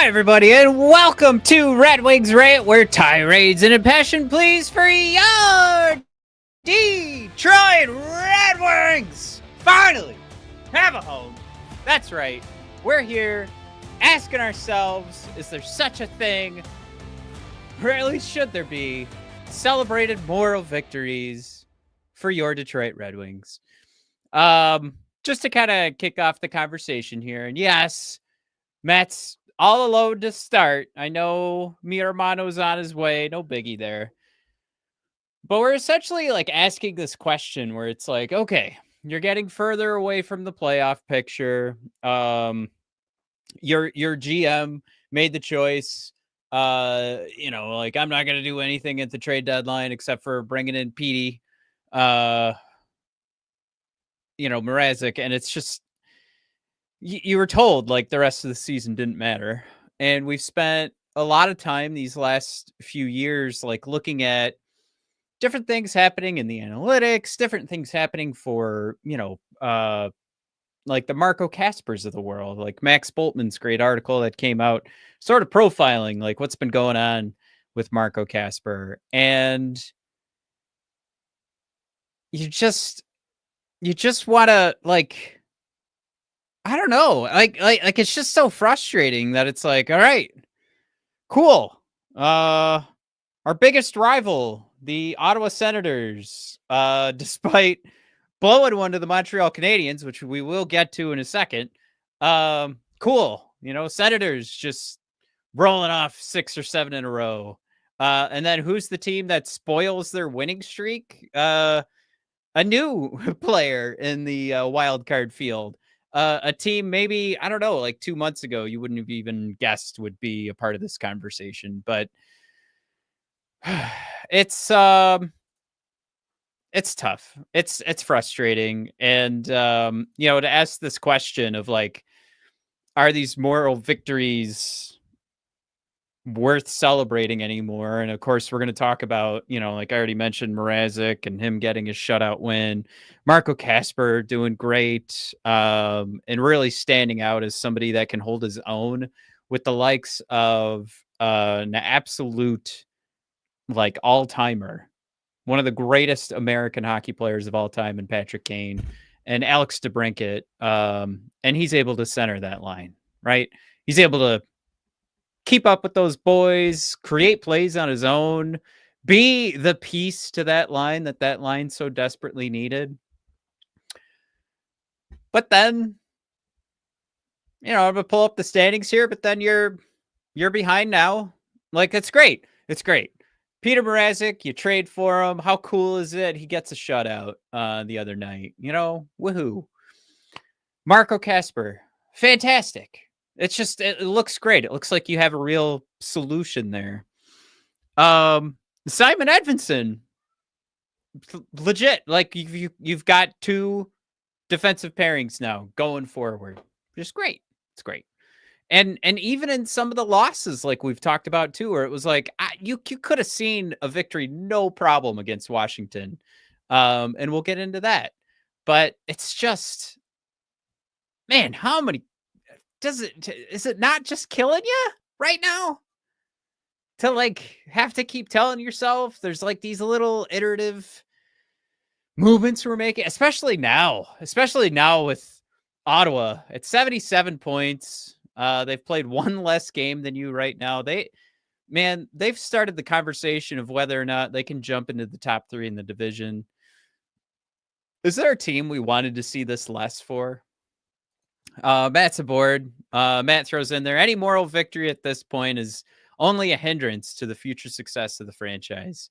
everybody, and welcome to Red Wings Rant, where tirades and impassioned pleas for your Detroit Red Wings finally have a home. That's right, we're here asking ourselves, is there such a thing, or at least should there be, celebrated moral victories for your Detroit Red Wings? Just to kind of kick off the conversation here, and yes, Matt's all alone to start. I know mi hermano's on his way. No biggie there. But we're essentially like asking this question where it's like, okay, you're getting further away from the playoff picture. Your GM made the choice. Like I'm not gonna do anything at the trade deadline except for bringing in Petey, Mrazek, and it's just you were told like the rest of the season didn't matter. And we've spent a lot of time these last few years, like looking at different things happening in the analytics, different things happening for, like the Marco Caspers of the world, like Max Boltman's great article that came out sort of profiling like what's been going on with Marco Casper. And you just want to like, I don't know. Like it's just so frustrating that it's like, all right, cool. Our biggest rival, the Ottawa Senators, despite blowing one to the Montreal Canadiens, which we will get to in a second. Cool. Senators just rolling off 6 or 7 in a row. And then who's the team that spoils their winning streak? A new player in the wild card field. A team maybe, I don't know, like 2 months ago, you wouldn't have even guessed would be a part of this conversation. But it's tough. It's frustrating. And, to ask this question of like, are these moral victories worth celebrating anymore? And of course, we're going to talk about, like I already mentioned, Mrazek and him getting his shutout win, Marco Casper doing great, and really standing out as somebody that can hold his own with the likes of an absolute like all-timer, one of the greatest American hockey players of all time, and Patrick Kane and Alex DeBrincat. And he's able to center that line, right? He's able to keep up with those boys, create plays on his own, be the piece to that line that line so desperately needed. But then, I'm gonna pull up the standings here, but then you're behind now. Like, it's great. It's great. Peter Mrazek, you trade for him. How cool is it? He gets a shutout the other night. Woohoo. Marco Casper, fantastic. It's just, it looks great. It looks like you have a real solution there. Simon Edvinsson, legit. Like you've got 2 defensive pairings now going forward. Just great. It's great. And even in some of the losses, like we've talked about too, where it was like you could have seen a victory no problem against Washington, and we'll get into that. But it's just, man, how many is it not just killing you right now to like have to keep telling yourself there's like these little iterative movements we're making, especially now with Ottawa at 77 points. They've played 1 less game than you right now. They've started the conversation of whether or not they can jump into the top 3 in the division. Is there a team we wanted to see this less for? Matt's aboard. Matt throws in there, any moral victory at this point is only a hindrance to the future success of the franchise.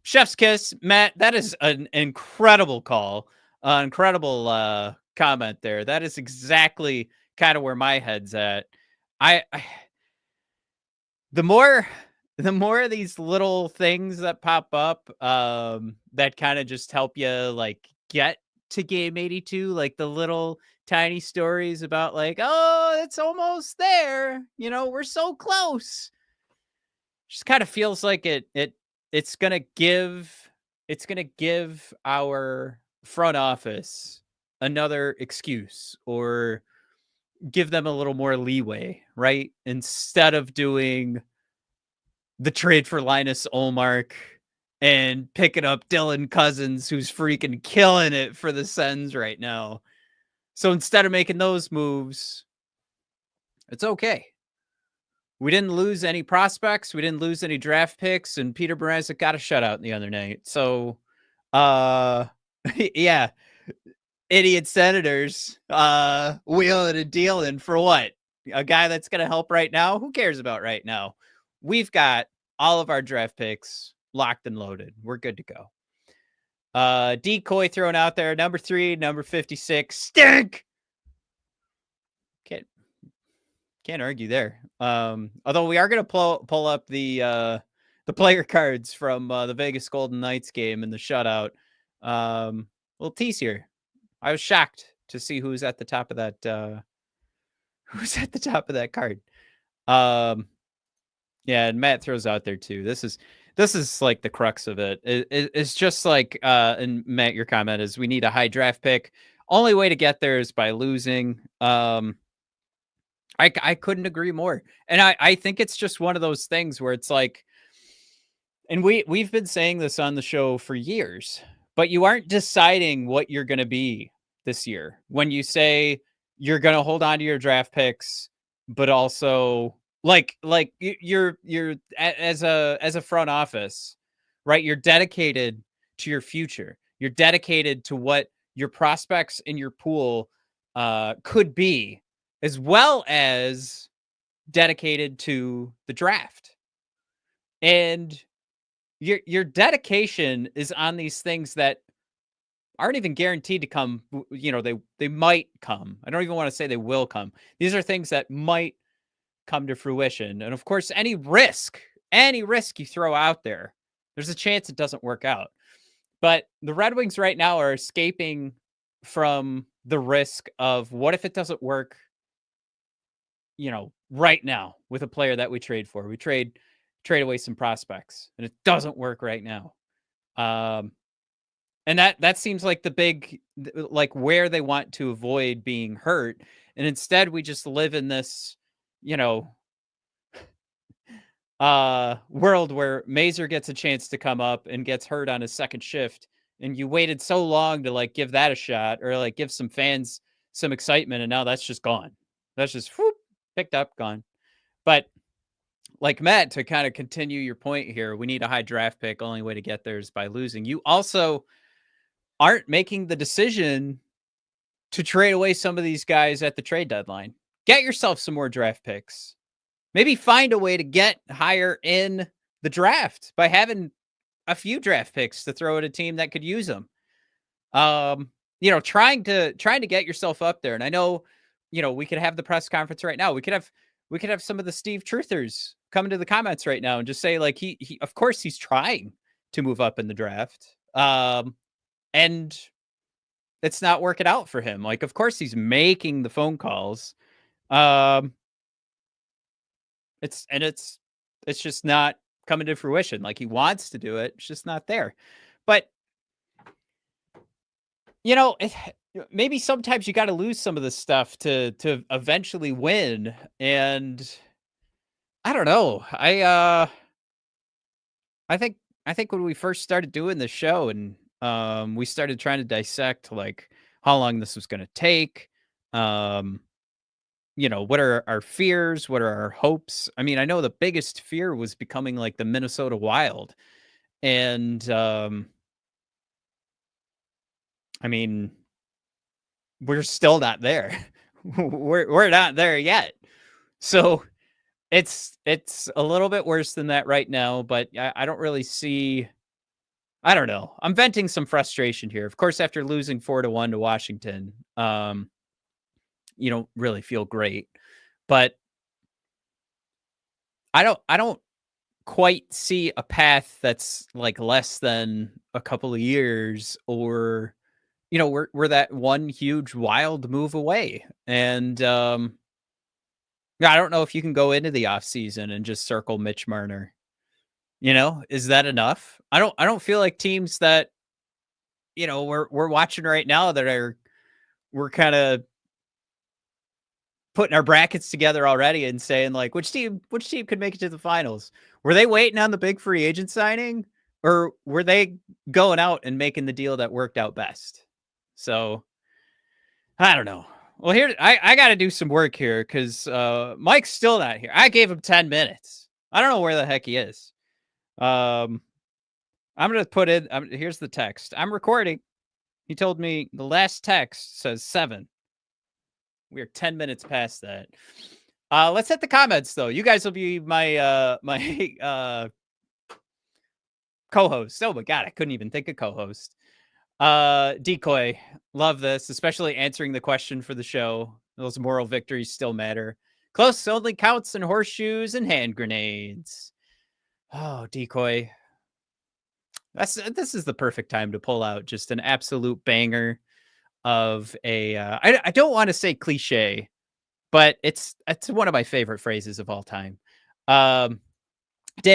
Chef's kiss, Matt. That is an incredible call. Incredible comment there. That is exactly kind of where my head's at. The more of these little things that pop up, that kind of just help you like get to game 82, like the little tiny stories about like, oh, it's almost there. We're so close. Just kind of feels like it's going to give our front office another excuse or give them a little more leeway, right? Instead of doing the trade for Linus Olmark and picking up Dylan Cousins, who's freaking killing it for the Sens right now. So instead of making those moves, it's okay. We didn't lose any prospects. We didn't lose any draft picks, and Peter Mrazek got a shutout the other night. So, yeah, idiot Senators, wheeling and dealing for what? A guy that's going to help right now? Who cares about right now? We've got all of our draft picks locked and loaded. We're good to go. Decoy thrown out there. Number 3, number 56. Stink! Can't argue there. Although we are going to pull up the player cards from the Vegas Golden Knights game and the shutout. Little tease here. I was shocked to see who's at the top of that. Who's at the top of that card? Yeah, and Matt throws out there too. This is like the crux of it. It's just like, and Matt, your comment is we need a high draft pick. Only way to get there is by losing. I couldn't agree more. And I think it's just one of those things where it's like, and we've been saying this on the show for years, but you aren't deciding what you're going to be this year when you say you're going to hold on to your draft picks, but also like you're as a front office, right? You're dedicated to your future. You're dedicated to what your prospects in your pool could be, as well as dedicated to the draft. And your dedication is on these things that aren't even guaranteed to come. You know, they might come. I don't even want to say they will come. These are things that might come to fruition. And of course, any risk you throw out there, there's a chance it doesn't work out. But the Red Wings right now are escaping from the risk of what if it doesn't work, you know, right now with a player that we trade for. We trade away some prospects and it doesn't work right now. And that seems like the big, like where they want to avoid being hurt. And instead we just live in this, you know, world where Mazur gets a chance to come up and gets hurt on his second shift. And you waited so long to like give that a shot or like give some fans some excitement. And now that's just gone. That's just whoop, picked up, gone. But like Matt, to kind of continue your point here, we need a high draft pick. Only way to get there is by losing. You also aren't making the decision to trade away some of these guys at the trade deadline. Get yourself some more draft picks. Maybe find a way to get higher in the draft by having a few draft picks to throw at a team that could use them. You know, trying to get yourself up there. And I know, you know, we could have the press conference right now. We could have some of the Steve Truthers come into the comments right now and just say like he of course he's trying to move up in the draft. And it's not working out for him. Like, of course he's making the phone calls. It's just not coming to fruition. Like he wants to do it. It's just not there. But you know, maybe sometimes you got to lose some of this stuff to eventually win. And I don't know. I think when we first started doing the show and we started trying to dissect like how long this was going to take, you know, what are our fears? What are our hopes? I mean, I know the biggest fear was becoming like the Minnesota Wild. And I mean, we're still not there. we're not there yet. So it's a little bit worse than that right now, but I don't really see. I don't know. I'm venting some frustration here. Of course, after losing 4-1 to Washington, you don't really feel great. But I don't quite see a path that's like less than a couple of years, or you know, we're that one huge Wild move away. And I don't know if you can go into the offseason and just circle Mitch Marner. You know, is that enough? I don't feel like teams that, you know, we're watching right now that we're kind of putting our brackets together already and saying like which team could make it to the finals. Were they waiting on the big free agent signing, or were they going out and making the deal that worked out best? So I don't know. Well, here I got to do some work here because Mike's still not here. I gave him 10 minutes. I don't know where the heck he is. I'm gonna put in. Here's the text. I'm recording. He told me the last text says 7. We are 10 minutes past that. Let's hit the comments though. You guys will be my my co-host. Oh my god, I couldn't even think of co-host. Decoy, love this, especially answering the question for the show. Those moral victories still matter. Close only counts in horseshoes and hand grenades. Oh, Decoy. This is the perfect time to pull out just an absolute banger of a I don't want to say cliche, but it's one of my favorite phrases of all time. Dan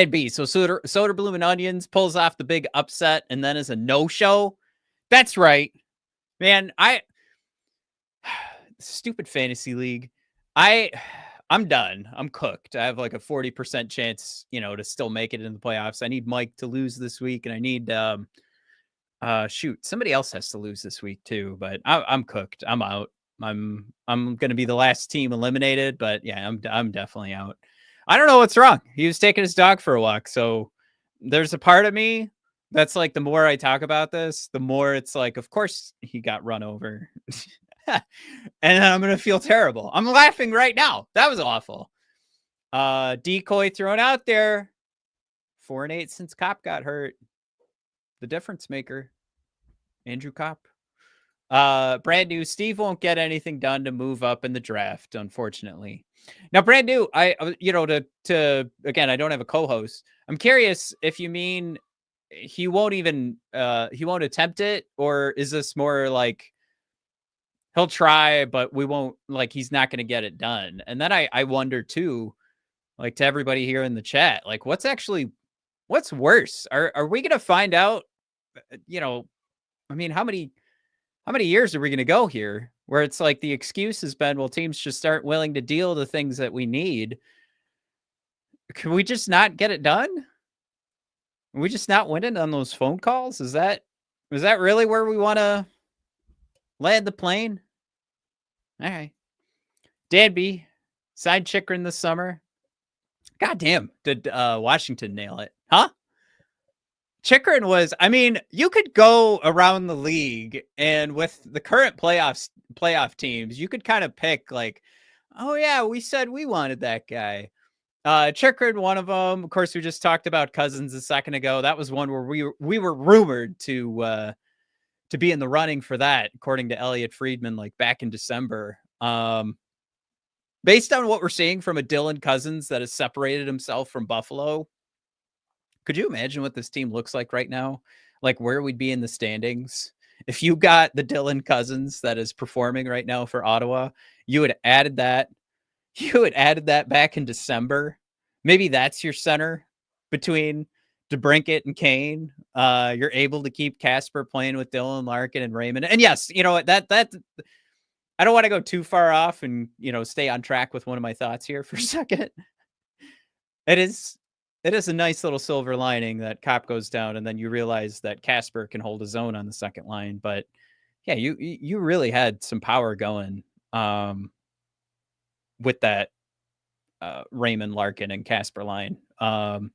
B. So Soda Bloom and Onions pulls off the big upset and then is a no-show. That's right, man. Stupid fantasy league. I'm done. I'm cooked. I have like a 40% chance, to still make it in the playoffs. I need Mike to lose this week, and I need shoot, somebody else has to lose this week too. But I'm cooked. I'm out. I'm going to be the last team eliminated. But yeah, I'm definitely out. I don't know what's wrong. He was taking his dog for a walk, so there's a part of me that's like, the more I talk about this, the more it's like, of course he got run over. And then I'm going to feel terrible. I'm laughing right now. That was awful. Decoy thrown out there. 4-8 since Kopp got hurt. The difference maker. Andrew Kopp. Brand new. Steve won't get anything done to move up in the draft, unfortunately. Now, brand new, to again, I don't have a co-host. I'm curious if you mean he won't even he won't attempt it, or is this more like he'll try, but we won't, like, he's not going to get it done? And then I wonder too, like, to everybody here in the chat, like, what's worse? Are we going to find out, I mean, how many years are we going to go here where it's like the excuse has been, well, teams just aren't willing to deal the things that we need. Can we just not get it done? Are we just not winning on those phone calls? Is that really where we want to land the plane? All right. Danby, signed Chikrin this summer. God damn, did Washington nail it? Huh? Chikrin was, I mean, you could go around the league, and with the current playoff teams, you could kind of pick like, oh yeah, we said we wanted that guy. Chikrin, one of them. Of course, we just talked about Cousins a second ago. That was one where we were rumored to be in the running for that, according to Elliot Friedman, like back in December. Based on what we're seeing from a Dylan Cousins that has separated himself from Buffalo, could you imagine what this team looks like right now? Like where we'd be in the standings if you got the Dylan Cousins that is performing right now for Ottawa. You had added that. You had added that back in December. Maybe that's your center between DeBrincat and Kane. You're able to keep Casper playing with Dylan, Larkin, and Raymond. And yes, you know what, that I don't want to go too far off and stay on track with one of my thoughts here for a second. It is a nice little silver lining that Kopp goes down, and then you realize that Casper can hold his own on the second line. But yeah, you really had some power going with that Raymond, Larkin, and Casper line. And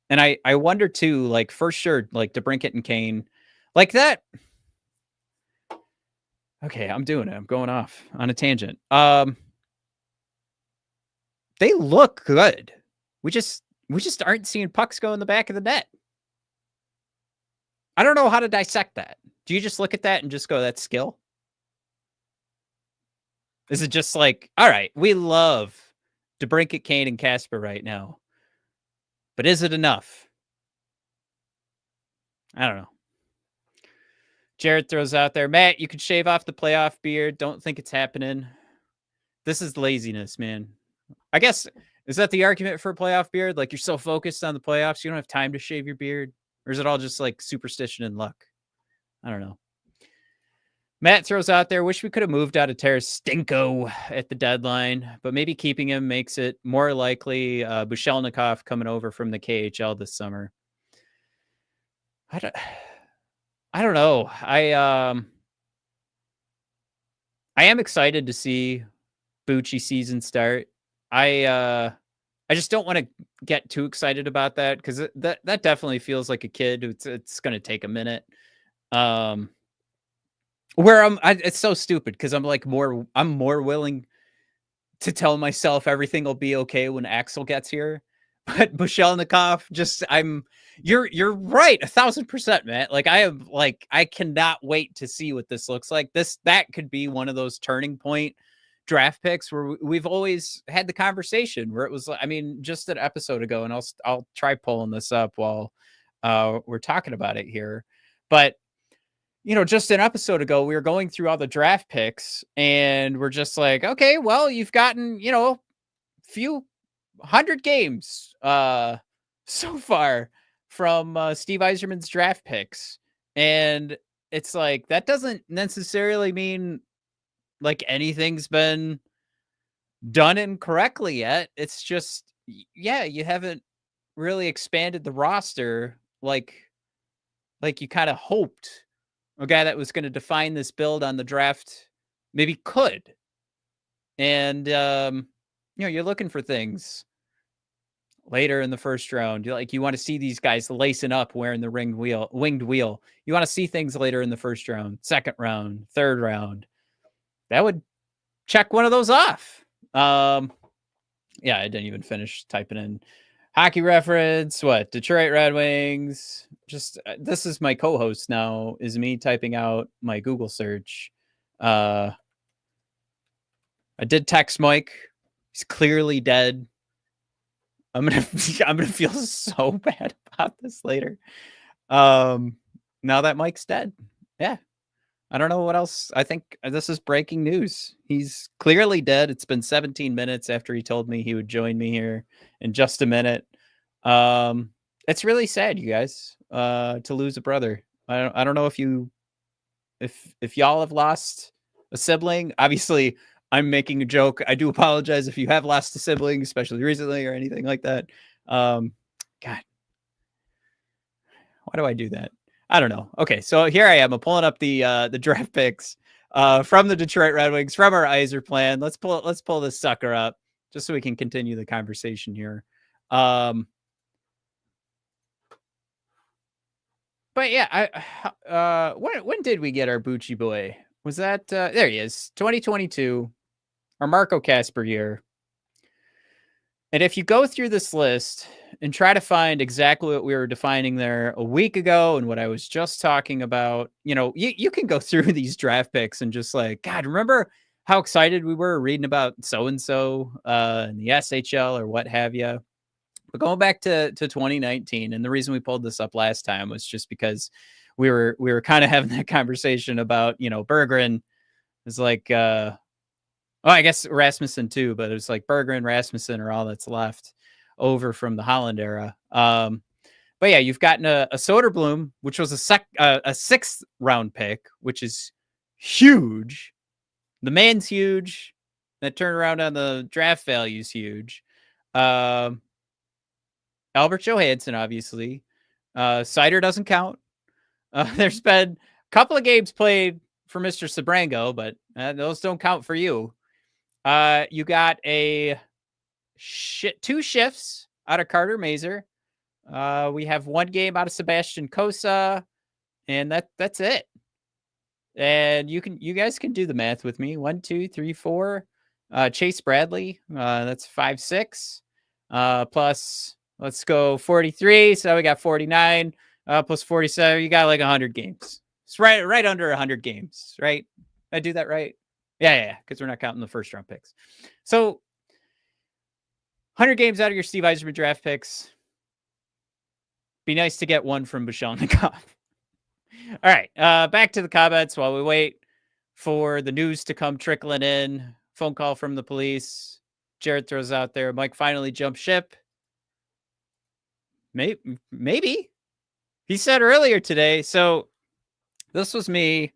I wonder too, like, for sure, like DeBrincat and Kane, like that. Okay, I'm doing it. I'm going off on a tangent. They look good. We just aren't seeing pucks go in the back of the net. I don't know how to dissect that. Do you just look at that and just go, that's skill? Is it just like, all right, we love DeBrincat, Kane, and Casper right now, but is it enough? I don't know. Jared throws out there, Matt, you could shave off the playoff beard. Don't think it's happening. This is laziness, man. I guess, is that the argument for a playoff beard? Like, you're so focused on the playoffs, you don't have time to shave your beard? Or is it all just like superstition and luck? I don't know. Matt throws out there, wish we could have moved out of Tarasenko at the deadline, but maybe keeping him makes it more likely Bushelnikov coming over from the KHL this summer. I don't, I don't know. I am excited to see Bucci season start. I just don't want to get too excited about that because that definitely feels like a kid. It's going to take a minute. Um, where it's so stupid because I'm more willing to tell myself everything will be okay when Axel gets here. But Bushelnikov, you're right 1,000%, man. Like I cannot wait to see what this looks like. That could be one of those turning point draft picks where we've always had the conversation where it was, I mean, just an episode ago, and I'll try pulling this up while we're talking about it here. But just an episode ago, we were going through all the draft picks and we're just like, okay, well, you've gotten, few hundred games so far from Steve Yzerman's draft picks. And it's like, that doesn't necessarily mean like anything's been done incorrectly yet. It's just, yeah, you haven't really expanded the roster like you kind of hoped a guy that was going to define this build on the draft maybe could. And you're looking for things later in the first round. You want to see these guys lacing up wearing the winged wheel. You want to see things later in the first round, second round, third round. That would check one of those off. Yeah, I didn't even finish typing in hockey reference. What? Detroit Red Wings. Just this is my co-host now, is me typing out my Google search. I did text Mike. He's clearly dead. I'm gonna feel so bad about this later. Now that Mike's dead. Yeah. I don't know what else. I think this is breaking news. He's clearly dead. It's been 17 minutes after he told me he would join me here in just a minute. It's really sad, you guys, to lose a brother. I don't know if y'all have lost a sibling. Obviously, I'm making a joke. I do apologize if you have lost a sibling, especially recently or anything like that. God, why do I do that? I don't know. Okay, so here I am. I'm pulling up the draft picks from the Detroit Red Wings from our Yzer plan. Let's pull this sucker up just so we can continue the conversation here. But yeah, when did we get our Bucci boy? Was that there he is, 2022, our Marco Casper year. And if you go through this list and try to find exactly what we were defining there a week ago and what I was just talking about, you can go through these draft picks and just like, God, remember how excited we were reading about so-and-so in the SHL or what have you. But going back to 2019, and the reason we pulled this up last time was just because we were kind of having that conversation about, Berggren is like, I guess Rasmussen too, but it's like Berger and Rasmussen are all that's left over from the Holland era. But yeah, you've gotten a Soderblom, which was a sixth round pick, which is huge. The man's huge. That turnaround on the draft value is huge. Albert Johansson, obviously. Seider doesn't count. There's been a couple of games played for Mr. Sabrango, but those don't count for you. You got two shifts out of Carter Mazer. We have one game out of Sebastian Kosa, and that's it. And you guys can do the math with me. 1, 2, 3, 4. Chase Bradley, that's 5, 6. Plus, let's go 43. So we got 49. Plus 47. You got like 100 games. It's right under 100 games, right? Did I do that right? Yeah, because we're not counting the first round picks. So 100 games out of your Steve Yzerman draft picks. Be nice to get one from Bushelnikov. All right, back to the comments while we wait for the news to come trickling in. Phone call from the police. Jared throws out there, Mike finally jumped ship. Maybe. He said earlier today, so this was me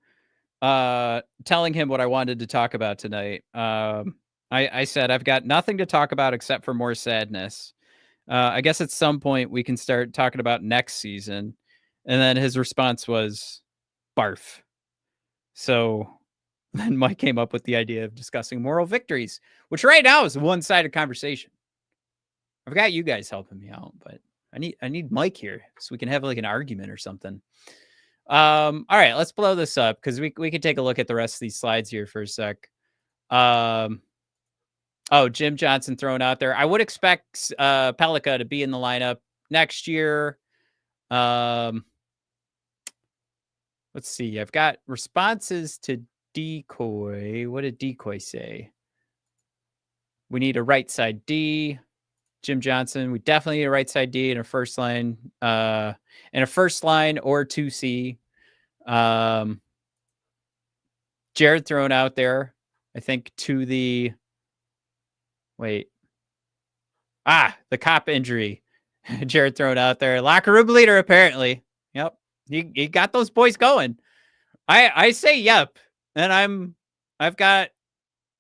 telling him what I wanted to talk about tonight. I said, I've got nothing to talk about except for more sadness. I guess at some point we can start talking about next season. And then his response was barf. So then Mike came up with the idea of discussing moral victories, which right now is a one-sided conversation. I've got you guys helping me out, but I need Mike here so we can have like an argument or something. All right, let's blow this up because we can take a look at the rest of these slides here for a sec. Oh, Jim Johnson thrown out there. I would expect Pelika to be in the lineup next year. Let's see. I've got responses to Decoy. What did Decoy say? We need a right side D. Jim Johnson. We definitely need a right side D in a first line. In a first line or 2C. Jared thrown out there. I think to the the cop injury. Jared thrown out there. Locker room leader, apparently. Yep. He got those boys going. I say yep. And I've got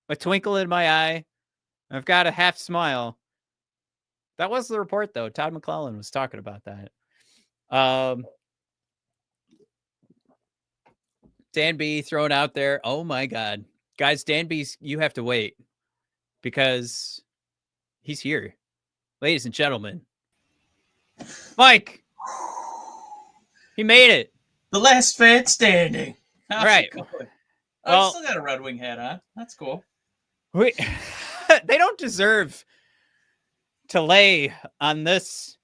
a twinkle in my eye. I've got a half smile. That was the report, though. Todd McClellan was talking about that. Dan B thrown out there. Oh my God. Guys, Dan B's, you have to wait because he's here. Ladies and gentlemen. Mike. He made it. The last fan standing. How's right. I still got a Red Wing hat on. That's cool. They don't deserve to lay on this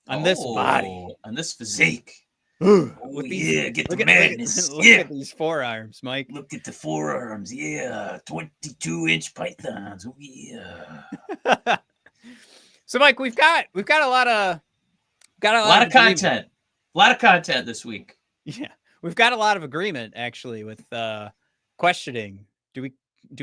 body. On this physique. With these, get the madness. Look at these forearms, Mike. Look at the forearms. Yeah. 22-inch pythons. Oh, yeah. So, Mike, we've got a lot of content. A lot of content this week. Yeah. We've got a lot of agreement actually with questioning. Do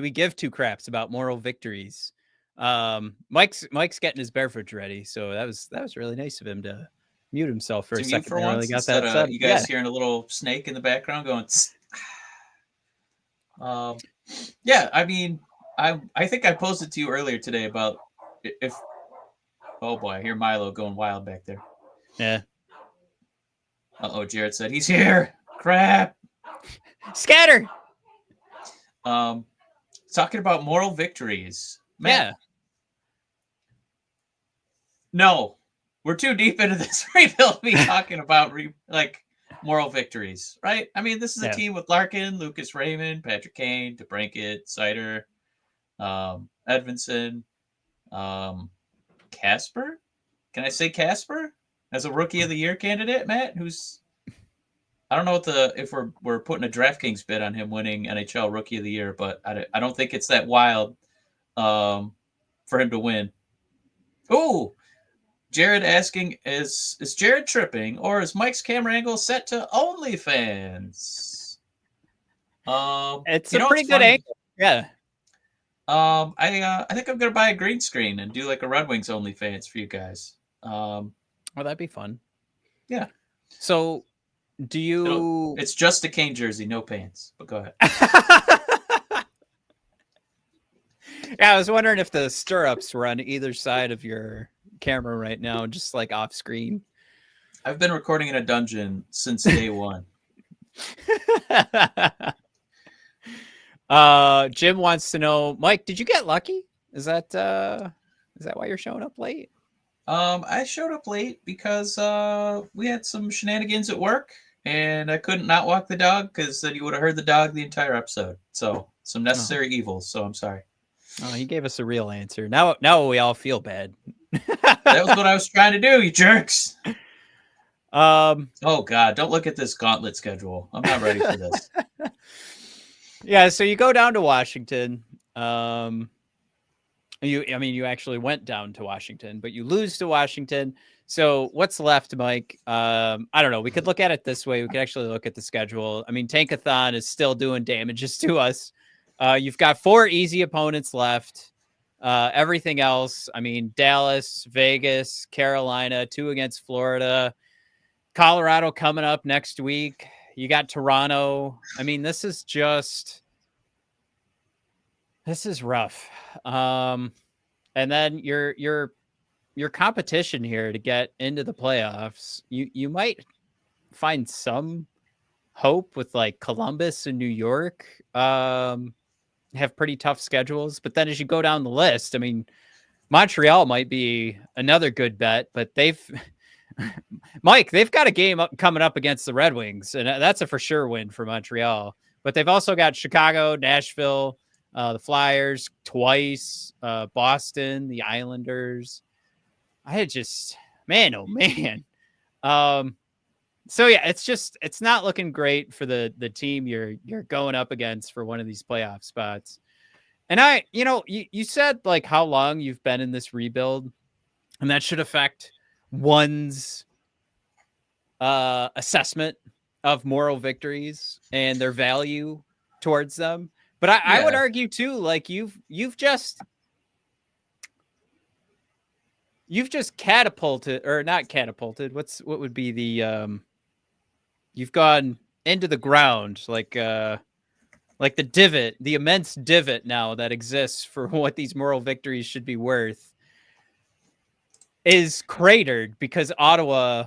we give two craps about moral victories? Mike's getting his beverage ready, so that was really nice of him to mute himself for a second. For once, got that. You guys hearing a little snake in the background going. Yeah, I mean, I think I posted to you earlier today about if. Oh boy, I hear Milo going wild back there. Yeah. Jared said he's here. Crap. Scatter. Talking about moral victories. Man. Yeah. No, we're too deep into this rebuild to be talking about moral victories, right? I mean, this is a team with Larkin, Lucas Raymond, Patrick Kane, DeBrincat, Sider, Edvinson, Casper. Can I say Casper as a Rookie of the Year candidate, Matt? I don't know if we're putting a DraftKings bid on him winning NHL Rookie of the Year, but I don't think it's that wild for him to win. Oh, Jared asking, is Jared tripping or is Mike's camera angle set to OnlyFans? It's a pretty good angle. Yeah. I think I'm gonna buy a green screen and do like a Red Wings OnlyFans for you guys. That'd be fun. Yeah. So, do you? It's just a Kane jersey, no pants. But go ahead. Yeah, I was wondering if the stirrups were on either side of your camera right now, just like off screen. I've been recording in a dungeon since day one. Jim wants to know, Mike, did you get lucky? Is that why you're showing up late? I showed up late because we had some shenanigans at work and I couldn't not walk the dog because then you would have heard the dog the entire episode. So some necessary evils. So I'm sorry. Oh, he gave us a real answer. Now we all feel bad. That was what I was trying to do, you jerks. Oh God, don't look at this gauntlet schedule. I'm not ready for this. Yeah, so you go down to Washington. You actually went down to Washington, but you lose to Washington. So what's left, Mike? I don't know. We could look at it this way. We could actually look at the schedule. I mean, Tankathon is still doing damages to us. You've got 4 easy opponents left. Everything else, I mean, Dallas, Vegas, Carolina, 2 against Florida, Colorado coming up next week. You got Toronto. I mean, this is rough. And then your competition here to get into the playoffs, you might find some hope with like Columbus and New York. Have pretty tough schedules, but then as you go down the list, I mean, Montreal might be another good bet, but they've Mike, they've got a game coming up against the Red Wings, and that's a for sure win for Montreal. But they've also got Chicago, Nashville, the Flyers twice, Boston, the Islanders. I had just, man, oh man. So yeah, it's not looking great for the team you're going up against for one of these playoff spots. And you said like how long you've been in this rebuild, and that should affect one's assessment of moral victories and their value towards them. But I would argue too, like you've just catapulted, or not catapulted. What would be the you've gone into the ground, like the divot, the immense divot now that exists for what these moral victories should be worth is cratered because Ottawa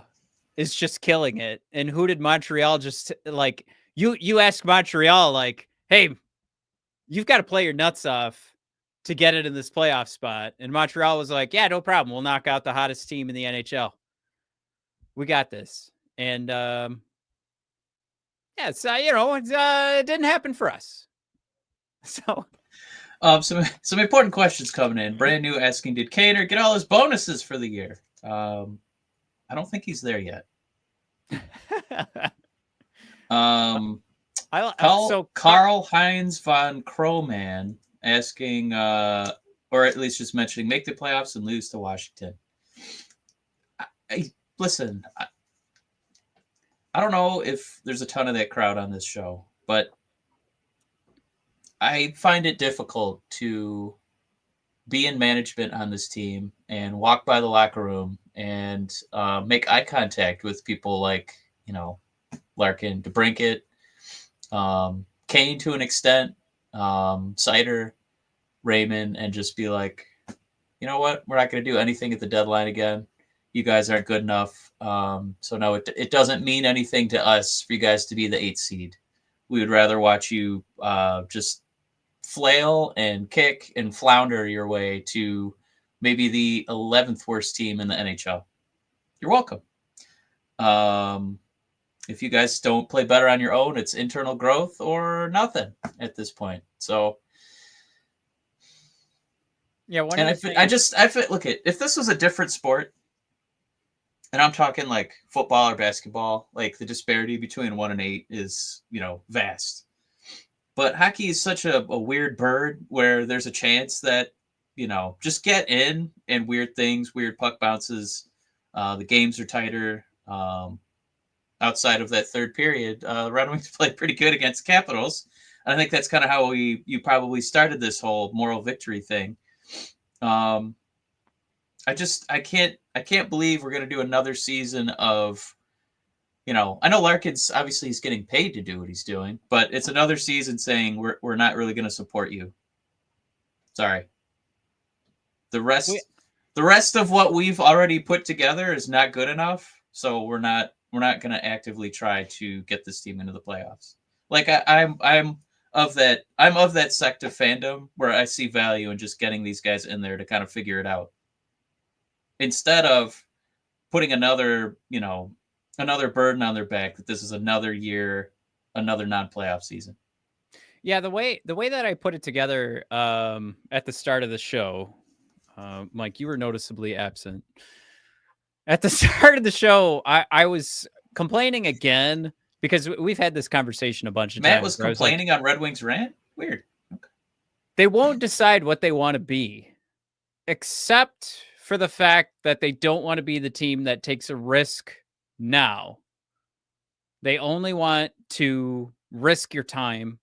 is just killing it. And who did Montreal just like? You ask Montreal like, hey, you've got to play your nuts off to get it in this playoff spot. And Montreal was like, yeah, no problem. We'll knock out the hottest team in the NHL. We got this. And yeah, it's it didn't happen for us. So some important questions coming in. Brand new asking, did Kaner get all his bonuses for the year? I don't think he's there yet. Carl Heinz von Kroman asking, or at least just mentioning, make the playoffs and lose to Washington. Listen, I don't know if there's a ton of that crowd on this show, but I find it difficult to be in management on this team and walk by the locker room and make eye contact with people like, Larkin, DeBrincat, Kane to an extent, Seider, Raymond, and just be like, you know what? We're not going to do anything at the deadline again. You guys aren't good enough. So no, it doesn't mean anything to us for you guys to be the 8th seed. We would rather watch you just flail and kick and flounder your way to maybe the 11th worst team in the NHL. You're welcome. If you guys don't play better on your own, it's internal growth or nothing at this point. So yeah, look, if this was a different sport, and I'm talking like football or basketball, like the disparity between 1 and 8 is, vast. But hockey is such a weird bird where there's a chance that, just get in and weird things, weird puck bounces. The games are tighter. Outside of that third period, the Red Wings played pretty good against Capitals. And I think that's kind of how you probably started this whole moral victory thing. I can't believe we're going to do another season of, I know Larkin's obviously he's getting paid to do what he's doing, but it's another season saying we're not really going to support you. Sorry. The rest of what we've already put together is not good enough, so we're not going to actively try to get this team into the playoffs. Like I'm of that sect of fandom where I see value in just getting these guys in there to kind of figure it out, instead of putting another burden on their back that this is another year, another non-playoff season. Yeah, the way that I put it together at the start of the show, Mike, you were noticeably absent. At the start of the show, I was complaining again because we've had this conversation a bunch of times. Matt was complaining on Red Wings Rant? Weird. Okay. They won't decide what they want to be, except for the fact that they don't want to be the team that takes a risk now. They only want to risk your time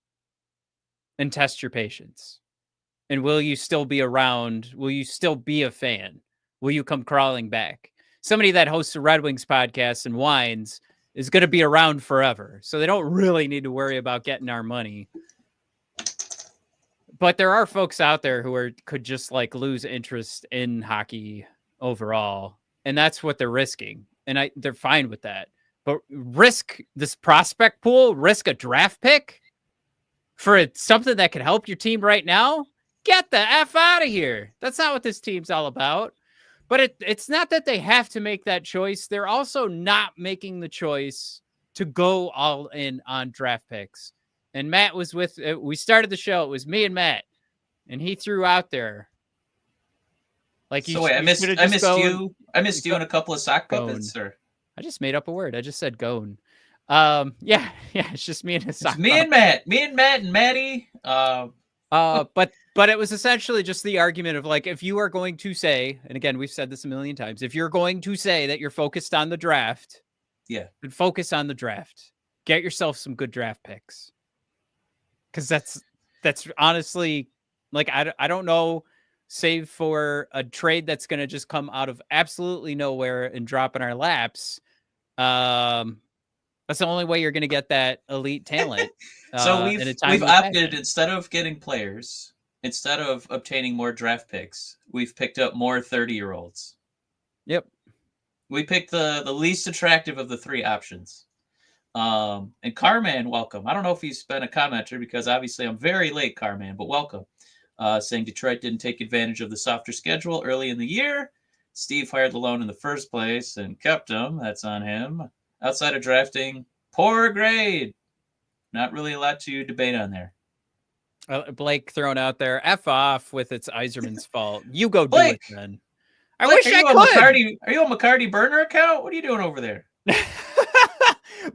and test your patience. And will you still be around? Will you still be a fan? Will you come crawling back? Somebody that hosts a Red Wings podcast and whines is going to be around forever. So they don't really need to worry about getting our money. But there are folks out there who could just like lose interest in hockey overall. And that's what they're risking. And they're fine with that. But risk this prospect pool, risk a draft pick for something that could help your team right now. Get the F out of here. That's not what this team's all about. But it's not that they have to make that choice. They're also not making the choice to go all in on draft picks. And Matt was we started the show. It was me and Matt. And he threw out there. Like so wait, I missed you. I missed you in a couple of sock puppets, sir. I just made up a word. I just said gone. Yeah, it's just me and his sock. Me and Matt and Maddie. But it was essentially just the argument of like, if you are going to say, and again, we've said this a million times, if you're going to say that you're focused on the draft, then focus on the draft. Get yourself some good draft picks. Because that's honestly, like, I don't know, save for a trade that's going to just come out of absolutely nowhere and drop in our laps. That's the only way you're going to get that elite talent. So we've opted, instead of getting players, instead of obtaining more draft picks, we've picked up more 30-year-olds. Yep. We picked the least attractive of the three options. And Carman, welcome. I don't know if he's been a commenter because obviously I'm very late, Carman, but welcome. Saying Detroit didn't take advantage of the softer schedule early in the year. Steve hired the loan in the first place and kept him. That's on him. Outside of drafting, poor grade. Not really a lot to debate on there. Blake thrown out there. F off with it's Yzerman's fault. You go Blake, do it then. I wish I could. Are you on McCarty burner account? What are you doing over there?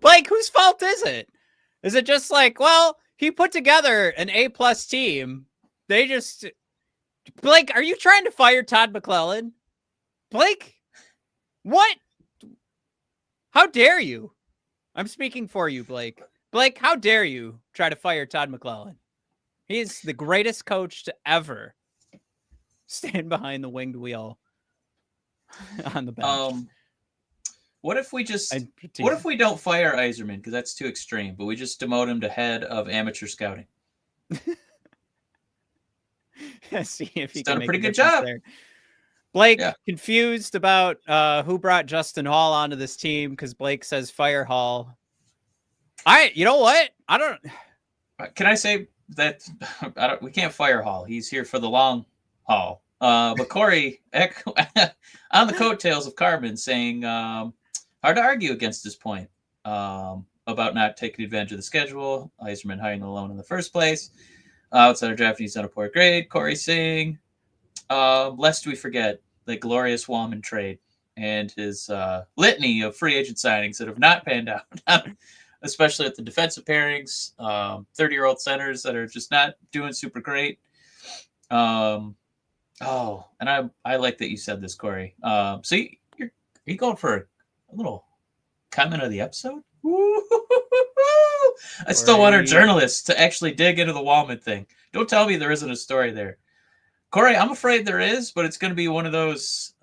Blake, whose fault is it? Is it just like, well, he put together an A+ team. Blake, are you trying to fire Todd McClellan? Blake, what? How dare you? I'm speaking for you, Blake. Blake, how dare you try to fire Todd McClellan? He is the greatest coach to ever stand behind the winged wheel on the bench. What if we don't fire Yzerman because that's too extreme, but we just demote him to head of amateur scouting? See if he's done a pretty good job there. Blake confused about who brought Justin Hall onto this team because Blake says fire Hall. You know what? I don't. Can I say that we can't fire Hall? He's here for the long haul. But Corey, on the coattails of Carbon, saying hard to argue against this point about not taking advantage of the schedule. Yzerman hiring the loan in the first place. Outside of drafting, he's done a poor grade. Corey saying, lest we forget the glorious Wallman trade and his litany of free agent signings that have not panned out, especially at the defensive pairings, 30-year-old centers that are just not doing super great. And I like that you said this, Corey. So are you going for a little comment of the episode? I still want our journalists to actually dig into the Wallman thing. Don't tell me there isn't a story there. Corey, I'm afraid there is, but it's going to be one of those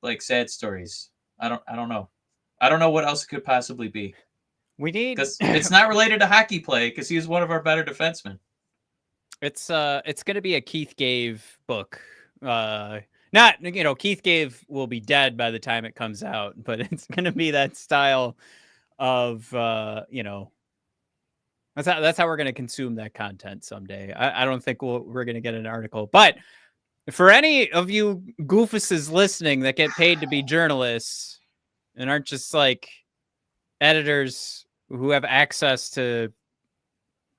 like sad stories. I don't know. I don't know what else it could possibly be. Because it's not related to hockey play because he's one of our better defensemen. It's going to be a Keith Gave book. Keith Gave will be dead by the time it comes out, but it's going to be that style of that's how we're going to consume that content someday. I don't think we're going to get an article, but for any of you goofuses listening that get paid to be journalists and aren't just like editors who have access to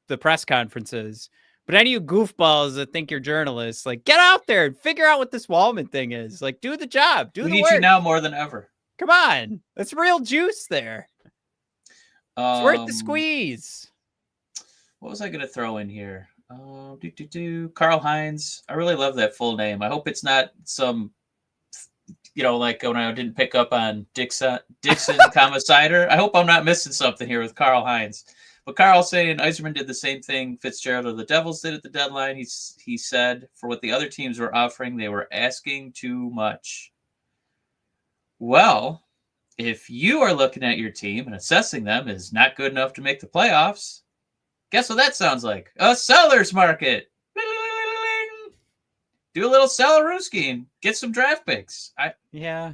the press conferences, but any of you goofballs that think you're journalists, like, get out there and figure out what this Wallman thing is. Like, do the job. We need you now more than ever. Come on. That's real juice there. It's worth the squeeze. What was I going to throw in here? Carl Hines. I really love that full name. I hope it's not some, like when I didn't pick up on Dixon, Cider. I hope I'm not missing something here with Carl Hines. But Carl saying Yzerman did the same thing Fitzgerald or the Devils did at the deadline. He said for what the other teams were offering, they were asking too much. Well, if you are looking at your team and assessing them as not good enough to make the playoffs, guess what that sounds like? A seller's market. Do a little sellerooski and get some draft picks. Yeah.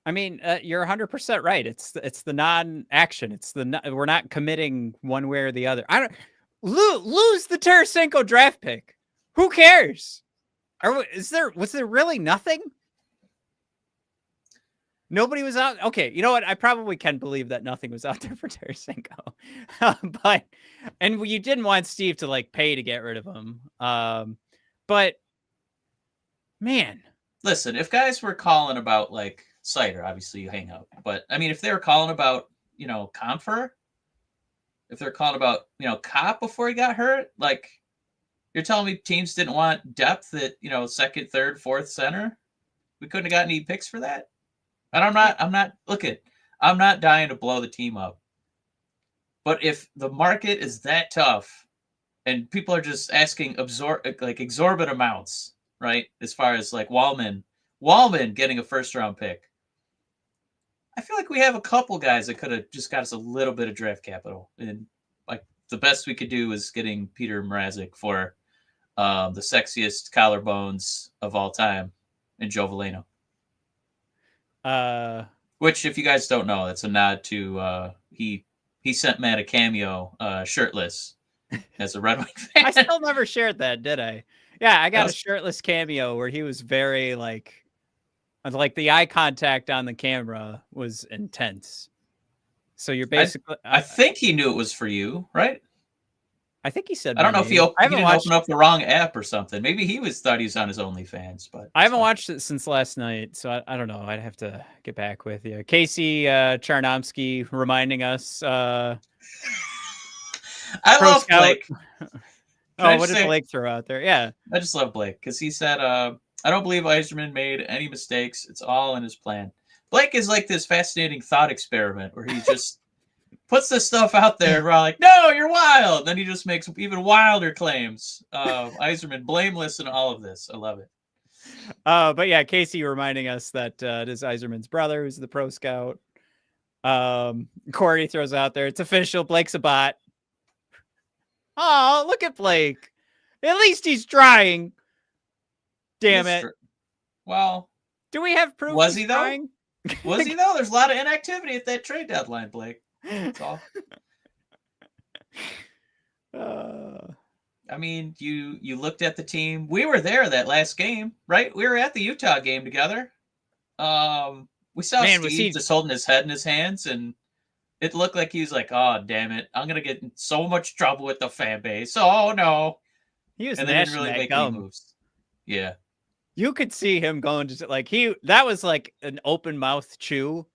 I mean, you're 100% right. It's the non-action. We're not committing one way or the other. I don't lose the Tarasenko draft pick. Who cares? Was there really nothing? Nobody was out. Okay, you know what? I probably can believe that nothing was out there for Tarasenko, and you didn't want Steve to like pay to get rid of him. But man, listen, if guys were calling about like Cider, obviously you hang up. But I mean, if they were calling about Comfer, if they're calling about Cop before he got hurt, like you're telling me teams didn't want depth at second, third, fourth center. We couldn't have gotten any picks for that. And I'm not dying to blow the team up. But if the market is that tough and people are just asking exorbitant amounts, right? As far as like Wallman getting a first round pick. I feel like we have a couple guys that could have just got us a little bit of draft capital. And like the best we could do is getting Peter Mrazek for the sexiest collarbones of all time in Joe Veleno. Which, if you guys don't know, that's a nod to he sent Matt a cameo shirtless as a Red Wing fan. I still never shared that, did I? Yeah, I got a shirtless cameo where he was very like the eye contact on the camera was intense. So you're basically. I think he knew it was for you, right? I think he said. I don't know if he didn't open up the wrong app or something. Maybe he thought he was on his OnlyFans, but I haven't watched it since last night, so I don't know. I'd have to get back with you. Casey Charnomsky reminding us. I love Blake. What did Blake throw out there? Yeah, I just love Blake because he said, "I don't believe Yzerman made any mistakes. It's all in his plan." Blake is like this fascinating thought experiment where he just puts this stuff out there and we're all like, no, you're wild. Then he just makes even wilder claims. Yzerman blameless in all of this. I love it. But yeah, Casey reminding us that it is Yzerman's brother who's the pro scout. Corey throws out there, it's official. Blake's a bot. Oh, look at Blake. At least he's trying. Damn it. Well, do we have proof? Was he though? Was he though? There's a lot of inactivity at that trade deadline, Blake. That's all. I mean, you looked at the team. We were there that last game, right? We were at the Utah game together. We saw Steve just holding his head in his hands, and it looked like he was like, "Oh, damn it! I'm gonna get in so much trouble with the fan base. Oh no!" He was and they didn't really make any moves. Yeah. You could see him going to like that was like an open mouth chew.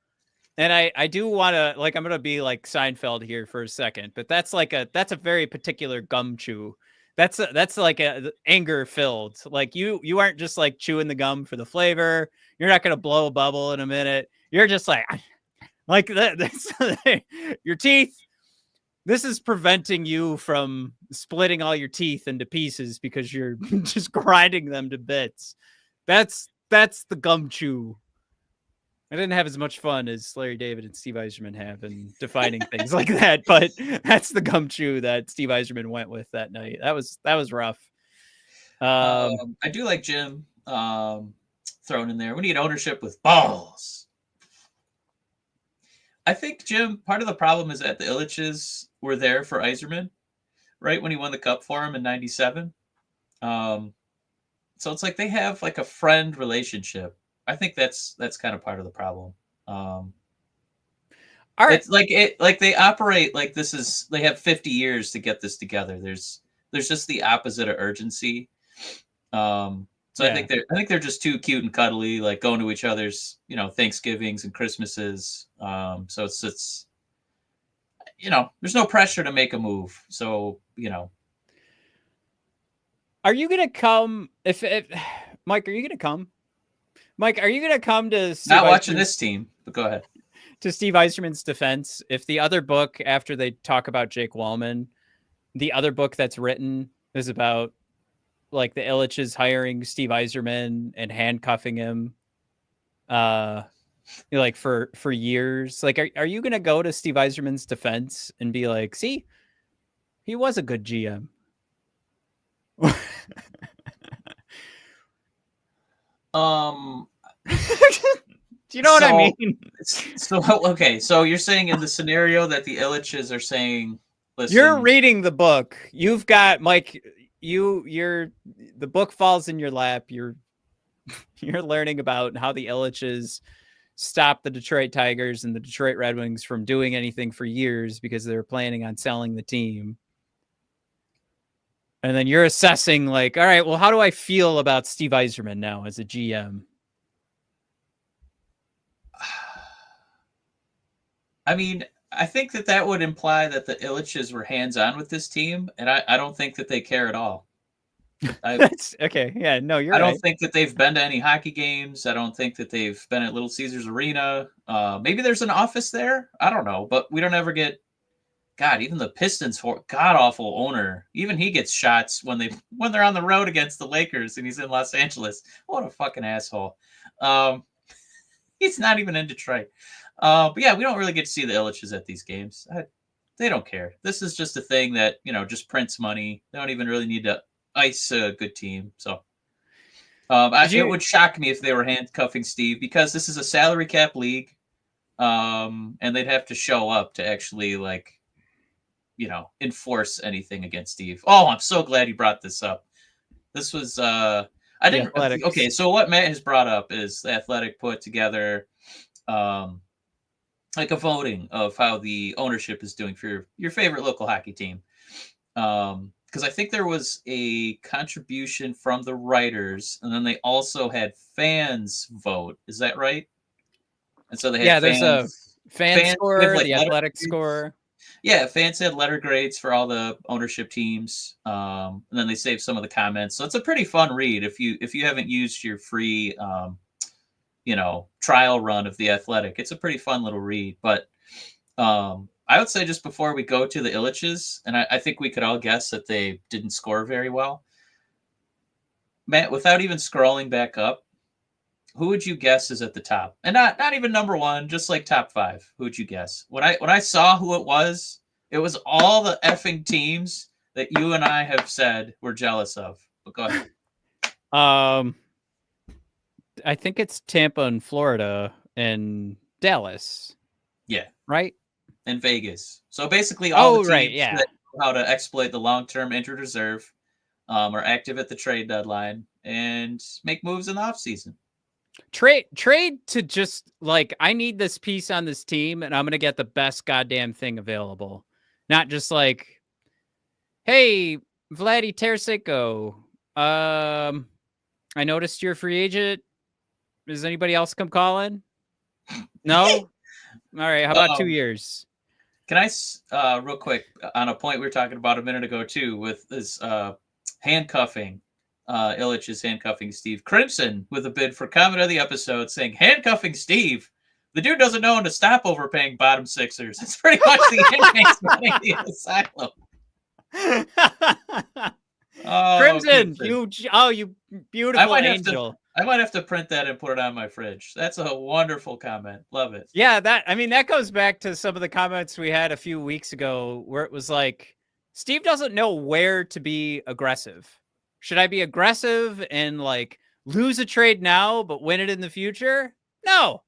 And I do want to like, I'm going to be like Seinfeld here for a second, but that's a very particular gum chew. That's like a anger filled. Like you aren't just like chewing the gum for the flavor. You're not going to blow a bubble in a minute. You're just like that's your teeth. This is preventing you from splitting all your teeth into pieces because you're just grinding them to bits. That's the gum chew. I didn't have as much fun as Larry David and Steve Yzerman have in defining things like that, but that's the gum chew that Steve Yzerman went with that night. That was rough. I do like Jim thrown in there. We need ownership with balls. I think, Jim, part of the problem is that the Illiches were there for Yzerman, right, when he won the cup for him in 97. So it's like they have like a friend relationship. I think that's kind of part of the problem. All right. It's like they operate like they have 50 years to get this together. There's just the opposite of urgency. So yeah. I think they're just too cute and cuddly, like going to each other's, Thanksgivings and Christmases. So it's there's no pressure to make a move. So, Are you going to come if Mike, are you going to come? Mike, are you going to come to Steve not watching this team, but go ahead. To Steve Yzerman's defense, if the other book, after they talk about Jake Wallman, the other book that's written is about like the Illiches hiring Steve Yzerman and handcuffing him like for years. Like, are you gonna go to Steve Yzerman's defense and be like, see, he was a good GM? Do you know what I mean? So okay, so you're saying in the scenario that the Illiches are saying, listen, You're reading the book. You've got Mike. You're the book falls in your lap. You're learning about how the Illiches stopped the Detroit Tigers and the Detroit Red Wings from doing anything for years because they were planning on selling the team. And then you're assessing, like, all right, well, how do I feel about Steve Yzerman now as a GM? I mean, I think that would imply that the Illiches were hands-on with this team, and I don't think that they care at all. That's okay. Yeah, no, you're I don't right. think that they've been to any hockey games. I don't think that they've been at Little Caesars Arena. Maybe there's an office there. I don't know, but we don't ever get. God, even the Pistons, god awful owner, even he gets shots when they're on the road against the Lakers and he's in Los Angeles. What a fucking asshole. He's not even in Detroit. But yeah, we don't really get to see the Illiches at these games. They don't care. This is just a thing that, just prints money. They don't even really need to ice a good team. So it would shock me if they were handcuffing Steve because this is a salary cap league. And they'd have to show up to actually enforce anything against Steve. Oh, I'm so glad you brought this up. This was I didn't okay, so what Matt has brought up is the Athletic put together like a voting of how the ownership is doing for your favorite local hockey team. Because I think there was a contribution from the writers, and then they also had fans vote. Is that right? And so they had there's a fan score, like the Athletic score. Yeah, fans had letter grades for all the ownership teams, and then they saved some of the comments. So it's a pretty fun read if you haven't used your free trial run of the Athletic. It's a pretty fun little read. But I would say just before we go to the Illiches, and I think we could all guess that they didn't score very well. Matt, without even scrolling back up, who would you guess is at the top? And not even number one, just like top five. Who would you guess? When I saw who it was all the effing teams that you and I have said we're jealous of. But go ahead. I think it's Tampa and Florida and Dallas. Yeah. Right? And Vegas. So basically all the teams that know how to exploit the long-term injured reserve are active at the trade deadline and make moves in the offseason. Trade to just like, I need this piece on this team and I'm going to get the best goddamn thing available. Not just like, hey, Vladdy Tarasenko, I noticed you're a free agent. Does anybody else come calling? No? All right. How about 2 years? Can I, real quick, on a point we were talking about a minute ago, too, with this handcuffing, Illich is handcuffing Steve. Crimson with a bid for comment of the episode saying, handcuffing Steve. The dude doesn't know when to stop overpaying bottom sixers. It's pretty much the inmates running the asylum. Crimson, you beautiful angel. I might have to print that and put it on my fridge. That's a wonderful comment. Love it. Yeah, that goes back to some of the comments we had a few weeks ago where it was like, Steve doesn't know where to be aggressive. Should I be aggressive and like lose a trade now but win it in the future? No.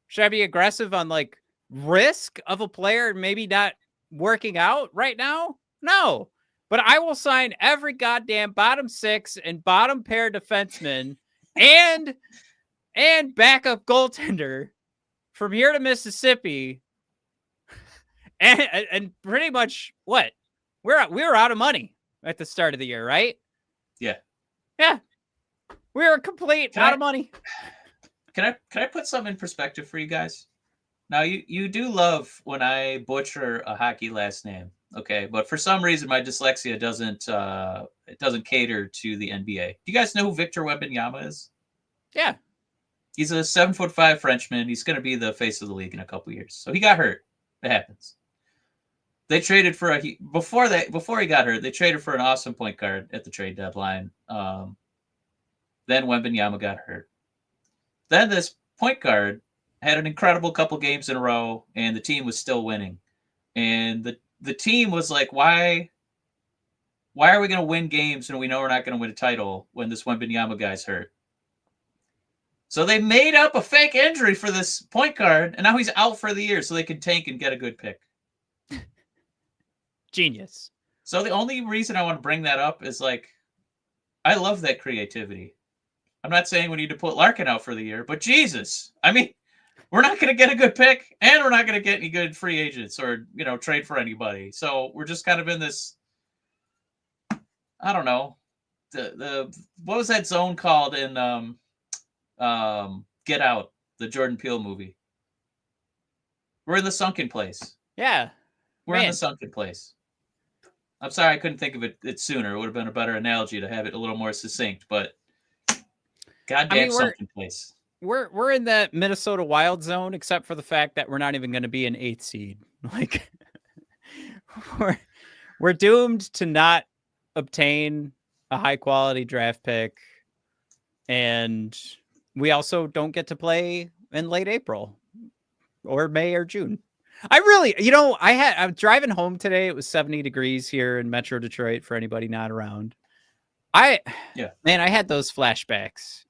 Should I be aggressive on like risk of a player maybe not working out right now? No. But I will sign every goddamn bottom six and bottom pair defenseman and backup goaltender from here to Mississippi. And pretty much what? We were out of money at the start of the year, right? Yeah. Yeah. We were out of money. Can I put something in perspective for you guys? Now you do love when I butcher a hockey last name. Okay, but for some reason my dyslexia doesn't cater to the NBA. Do you guys know who Victor Wembanyama is? Yeah, he's a 7'5" Frenchman. He's going to be the face of the league in a couple years. So he got hurt. It happens. They traded for before he got hurt. They traded for an awesome point guard at the trade deadline. Then Wembanyama got hurt. Then this point guard had an incredible couple games in a row, and the team was still winning. And the team was like, why are we going to win games when we know we're not going to win a title when this Wembanyama guy's hurt? So they made up a fake injury for this point guard, and now he's out for the year so they can tank and get a good pick. Genius. So the only reason I want to bring that up is like, I love that creativity. I'm not saying we need to put Larkin out for the year, but Jesus, I mean, we're not going to get a good pick, and we're not going to get any good free agents or, trade for anybody. So we're just kind of in this, I don't know, the what was that zone called in Get Out, the Jordan Peele movie? We're in the sunken place. Yeah. We're in the sunken place. I'm sorry I couldn't think of it sooner. It would have been a better analogy to have it a little more succinct, but goddamn sunken place. We're in that Minnesota Wild zone, except for the fact that we're not even going to be an 8th seed. Like, we're doomed to not obtain a high quality draft pick, and we also don't get to play in late April or May or June. I really, I'm driving home today. It was 70 degrees here in Metro Detroit for anybody not around. I had those flashbacks,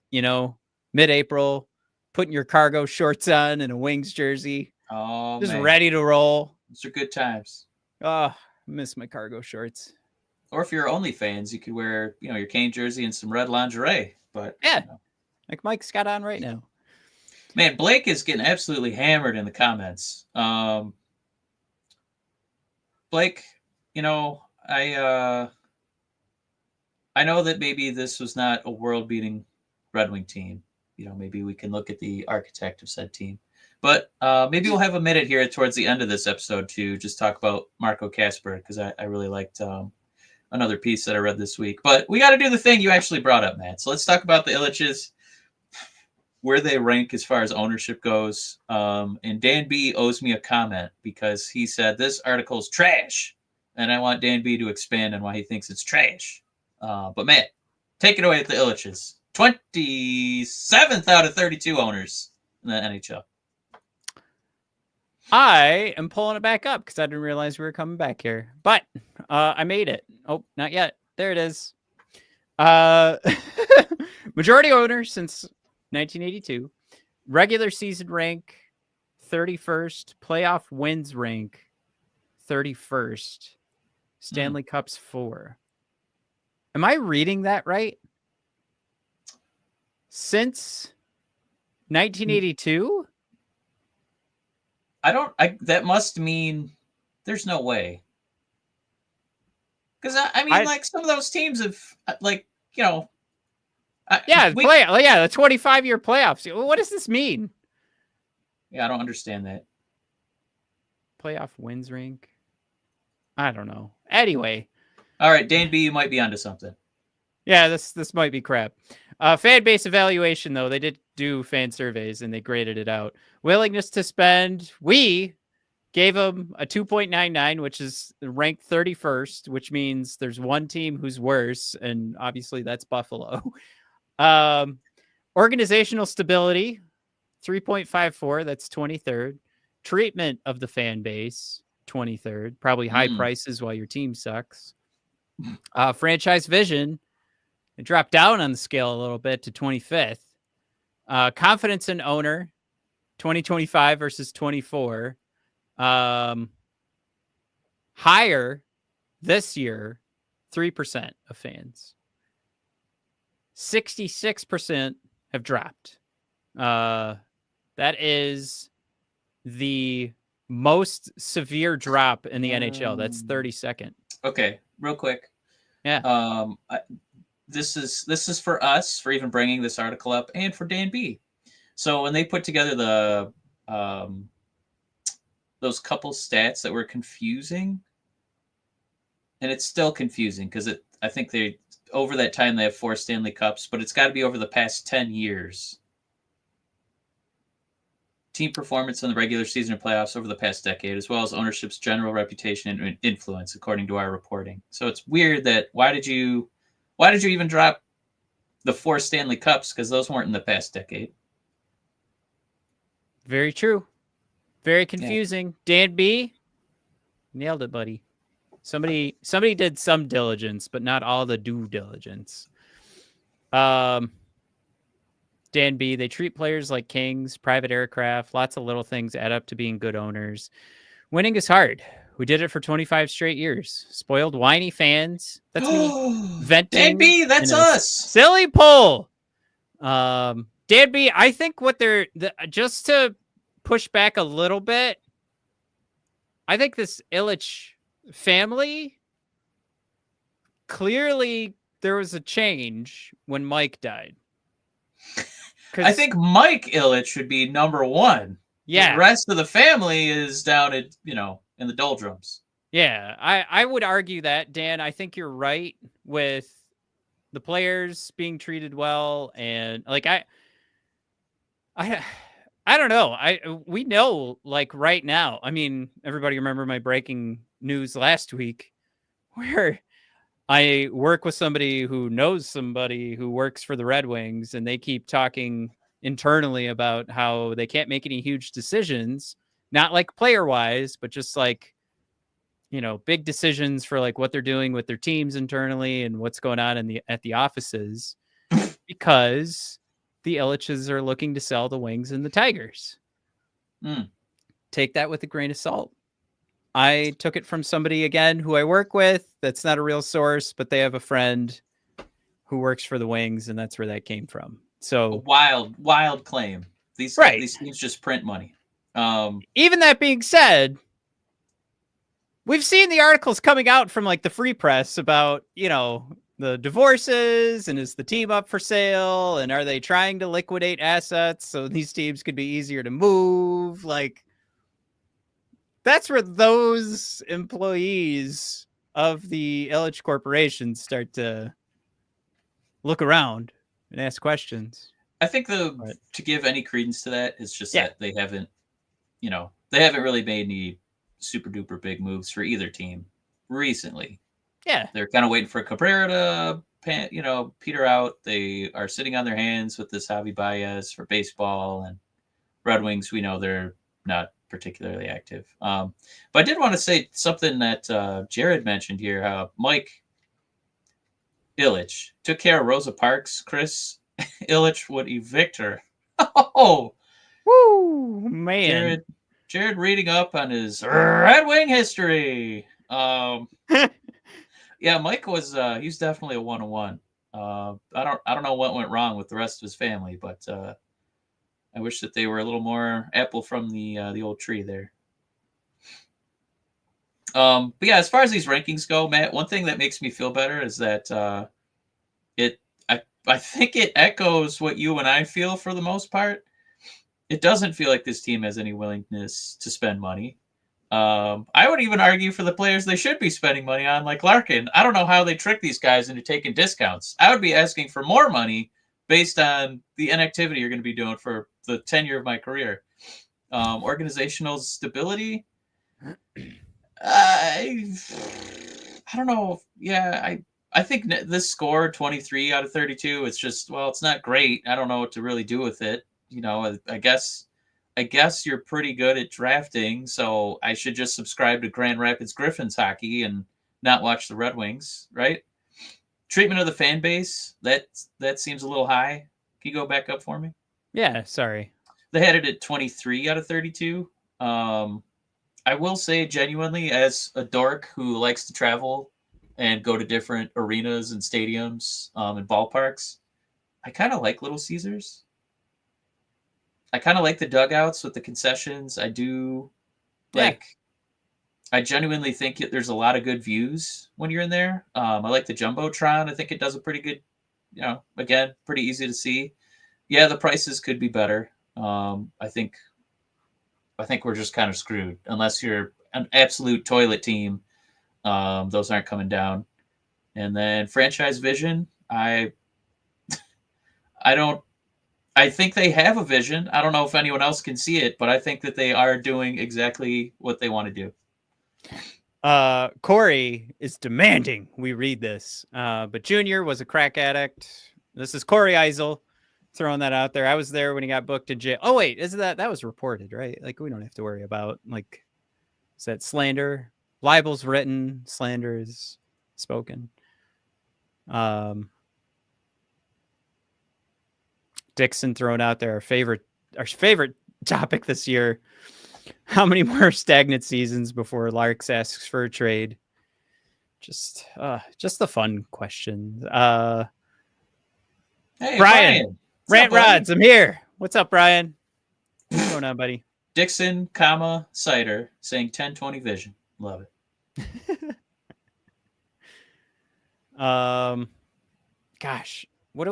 mid-April, putting your cargo shorts on and a Wings jersey. Oh, just ready to roll. Those are good times. Oh, miss my cargo shorts. Or if you're OnlyFans, you could wear, your Kane jersey and some red lingerie. But yeah, like Mike's got on right now. Man, Blake is getting absolutely hammered in the comments. Blake, I know that maybe this was not a world-beating Red Wing team. Maybe we can look at the architect of said team. But maybe we'll have a minute here towards the end of this episode to just talk about Marco Kasper, because I really liked another piece that I read this week. But we got to do the thing you actually brought up, Matt. So let's talk about the Ilitches, where they rank as far as ownership goes. And Dan B owes me a comment because he said this article is trash. And I want Dan B to expand on why he thinks it's trash. But Matt, take it away with the Ilitches. 27th out of 32 owners in the NHL. I am pulling it back up because I didn't realize we were coming back here. But I made it. Oh, not yet. There it is. Majority owner since 1982. Regular season rank 31st. Playoff wins rank 31st. Stanley Cups 4. Am I reading that right? Since 1982? That must mean there's no way. Because like some of those teams have the 25-year playoffs. What does this mean? Yeah, I don't understand that. Playoff wins rank? I don't know. Anyway. All right, Dan B, you might be onto something. Yeah, this might be crap. Fan base evaluation, though. They did do fan surveys, and they graded it out. Willingness to spend. We gave them a 2.99, which is ranked 31st, which means there's one team who's worse, and obviously that's Buffalo. Organizational stability, 3.54. That's 23rd. Treatment of the fan base, 23rd. Probably high prices while your team sucks. Franchise vision, it dropped down on the scale a little bit to 25th. Confidence in owner, 2025 versus 24. Higher this year, 3% of fans. 66% have dropped. That is the most severe drop in the NHL. That's 32nd. Okay, real quick. Yeah. This is for us for even bringing this article up, and for Dan B. So when they put together the those couple stats that were confusing, and it's still confusing because I think they over that time they have 4 Stanley Cups, but it's got to be over the past 10 years. Team performance in the regular season and playoffs over the past decade, as well as ownership's general reputation and influence, according to our reporting. So it's weird that why did you even drop the 4 Stanley Cups? Because those weren't in the past decade. Very true. Very confusing. Dan B, nailed it, buddy. Somebody did some diligence, but not all the due diligence. Dan B, they treat players like kings, private aircraft, lots of little things add up to being good owners. Winning is hard. We did it for 25 straight years. Spoiled, whiny fans. That's me Dan venting B, that's in a us. silly poll. Dan B, I think what just to push back a little bit, I think this Illich family, clearly there was a change when Mike died. I think Mike Illich should be number one. Yeah. The rest of the family is down at, in the doldrums. Yeah, I would argue that, Dan. I think you're right with the players being treated well, and like I don't know. We know, like, right now. I mean, everybody remember my breaking news last week where I work with somebody who knows somebody who works for the Red Wings, and they keep talking internally about how they can't make any huge decisions, not like player wise, but just like, big decisions for like what they're doing with their teams internally and what's going on at the offices, because the Illiches are looking to sell the Wings and the Tigers. Take that with a grain of salt. I took it from somebody, again, who I work with. That's not a real source, but they have a friend who works for the Wings, and that's where that came from. So a wild claim. These teams just print money. Even that being said, we've seen the articles coming out from like the free press about, the divorces, and is the team up for sale, and are they trying to liquidate assets so these teams could be easier to move? Like, that's where those employees of the Illich Corporation start to look around and ask questions. I think to give any credence to that is just that they haven't really made any super duper big moves for either team recently. Yeah. They're kind of waiting for Cabrera to, peter out. They are sitting on their hands with this Javi Baez for baseball, and Red Wings, we know they're not particularly active. But I did want to say something that Jared mentioned here. How Mike Illich took care of Rosa Parks. Chris Illich would evict her. Oh, woo, man! Jared reading up on his Red Wing history. Yeah, Mike was he's definitely a 101. I don't know what went wrong with the rest of his family, but I wish that they were a little more apple from the old tree there. But yeah, as far as these rankings go, Matt, one thing that makes me feel better is that I think it echoes what you and I feel for the most part. It doesn't feel like this team has any willingness to spend money. I would even argue for the players they should be spending money on, like Larkin. I don't know how they trick these guys into taking discounts. I would be asking for more money based on the inactivity you're going to be doing for the tenure of my career. Organizational stability. I don't know. Yeah, I think this score, 23 out of 32, it's just, well, it's not great. I don't know what to really do with it. I guess you're pretty good at drafting, so I should just subscribe to Grand Rapids Griffins hockey and not watch the Red Wings, right? Treatment of the fan base, that seems a little high. Can you go back up for me? Yeah, sorry. They had it at 23 out of 32. I will say, genuinely, as a dork who likes to travel and go to different arenas and stadiums and ballparks, I kind of like Little Caesars. I kind of like the dugouts with the concessions. I do. I genuinely think there's a lot of good views when you're in there. I like the Jumbotron. I think it does a pretty good, again, pretty easy to see. Yeah, the prices could be better. I think we're just kind of screwed unless you're an absolute toilet team. Those aren't coming down. And then franchise vision, I think they have a vision. I don't know if anyone else can see it, but I think that they are doing exactly what they want to do. Corey is demanding we read this. But Junior was a crack addict. This is Corey Eisel throwing that out there. I was there when he got booked in jail. Oh wait, isn't that was reported, right? Like we don't have to worry about like is that slander? Libel's written, slander is spoken. Dixon thrown out there, our favorite topic this year. How many more stagnant seasons before Larks asks for a trade? Just the fun question. Hey, Brian. Rant Rods, I'm here. What's up, Brian? What's going on, buddy? Dixon, Cider saying 10-20 vision. Love it. Gosh, what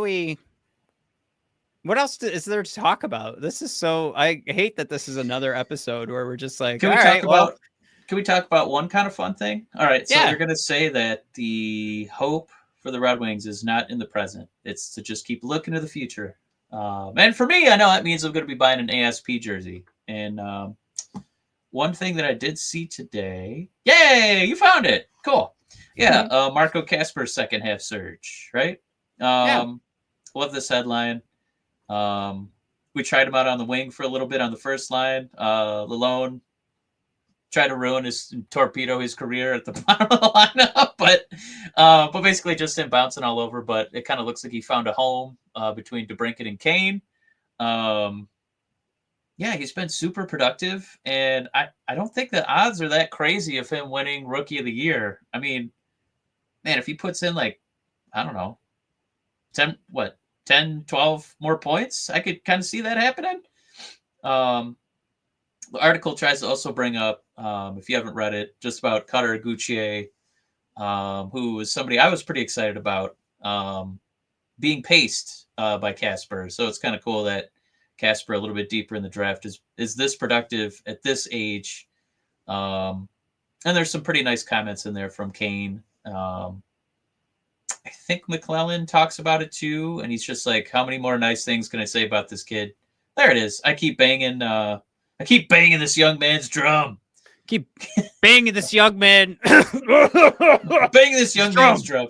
else is there to talk about? This is so, I hate that this is another episode where we're just like, Can we talk about one kind of fun thing? All right, so you're going to say that the hope for the Red Wings is not in the present. It's to just keep looking to the future. And for me, I know that means I'm going to be buying an ASP jersey. And one thing that I did see today, yay, you found it. Cool. Yeah, Marco Kasper's second half surge, right? Love this headline. We tried him out on the wing for a little bit on the first line. Lalone tried to torpedo his career at the bottom of the lineup, but basically just him bouncing all over. But it kind of looks like he found a home between DeBrincat and Kane. Yeah, he's been super productive, and I don't think the odds are that crazy of him winning Rookie of the Year. I mean, man, if he puts in like, I don't know, 10, 12 more points, I could kind of see that happening. The article tries to also bring up, if you haven't read it, just about Cutter Gauthier, who was somebody I was pretty excited about being paced by Kasper. So it's kind of cool that Kasper, a little bit deeper in the draft, is this productive at this age. And there's some pretty nice comments in there from Kane. I think McClellan talks about it too, and he's just like, how many more nice things can I say about this kid? There it is. I keep banging this young man's drum. Keep banging this young man. Banging this young man's drum.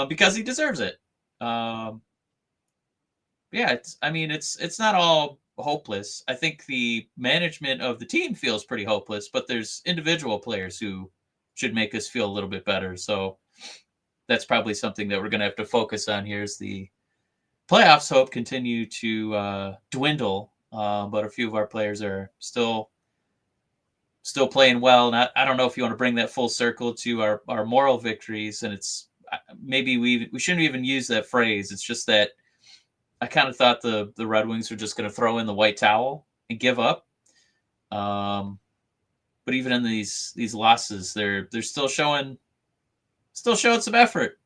Because he deserves it. Yeah, it's not all hopeless. I think the management of the team feels pretty hopeless, but there's individual players who should make us feel a little bit better. So that's probably something that we're going to have to focus on here as the playoffs hope continue to dwindle. But a few of our players are still playing well. And I don't know if you want to bring that full circle to our moral victories. And it's maybe we shouldn't even use that phrase. It's just that I kind of thought the Red Wings were just going to throw in the white towel and give up. But even in these losses, they're still showing some effort.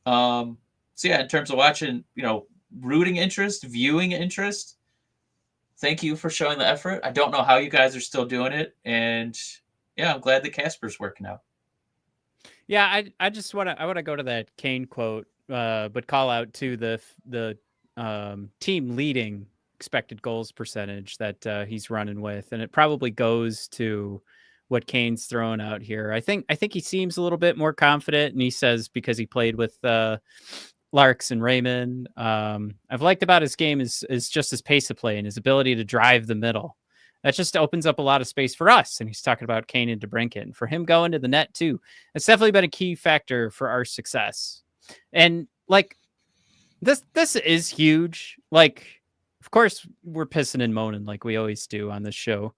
So yeah, in terms of watching, rooting interest, viewing interest, thank you for showing the effort. I don't know how you guys are still doing it, and yeah, I'm glad that Kasper's working out. Yeah, I just want to go to that Kane quote, but call out to the team leading expected goals percentage that he's running with, and it probably goes to what Kane's throwing out here. I think he seems a little bit more confident, and he says because he played with Larks and Raymond. I've liked about his game is just his pace of play and his ability to drive the middle. That just opens up a lot of space for us. And he's talking about Kane and DeBrincat, and for him going to the net too. It's definitely been a key factor for our success. And like this is huge. Like, of course, we're pissing and moaning like we always do on this show.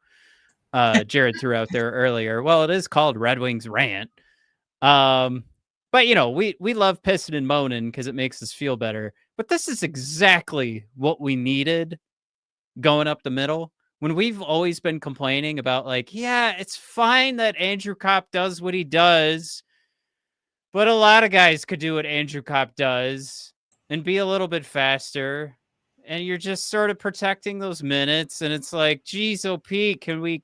Jared threw out there earlier. Well, it is called Red Wings Rant. But we love pissing and moaning because it makes us feel better. But this is exactly what we needed going up the middle. When we've always been complaining about it's fine that Andrew Kopp does what he does, but a lot of guys could do what Andrew Kopp does and be a little bit faster. And you're just sort of protecting those minutes. And it's like, geez, OP, can we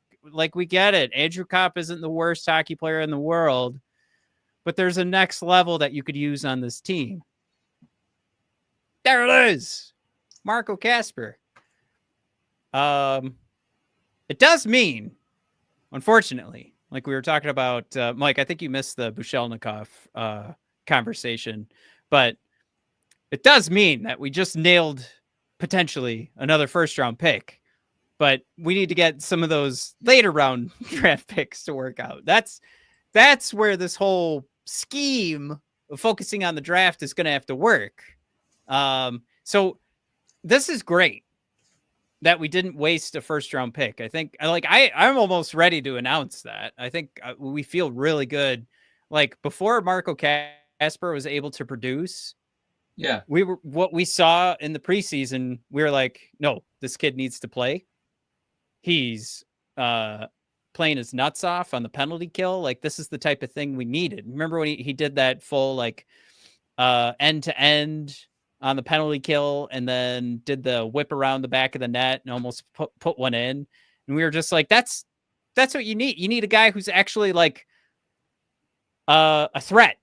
get it. Andrew Kopp isn't the worst hockey player in the world, but there's a next level that you could use on this team. There it is. Marco Kasper. It does mean, unfortunately, like we were talking about, Mike, I think you missed the Bushelnikov conversation, but it does mean that we just nailed potentially another first round pick, but we need to get some of those later round draft picks to work out. That's where this whole scheme of focusing on the draft is going to have to work. So this is great that we didn't waste a first round pick. I think I'm almost ready to announce that. I think we feel really good. Like before Marco Casper was able to produce, Yeah. what we saw in the preseason, we were like, no, this kid needs to play. He's playing his nuts off on the penalty kill. Like this is the type of thing we needed. Remember when he did that full like end to end on the penalty kill and then did the whip around the back of the net and almost put one in. And we were just like, that's what you need. You need a guy who's actually like a threat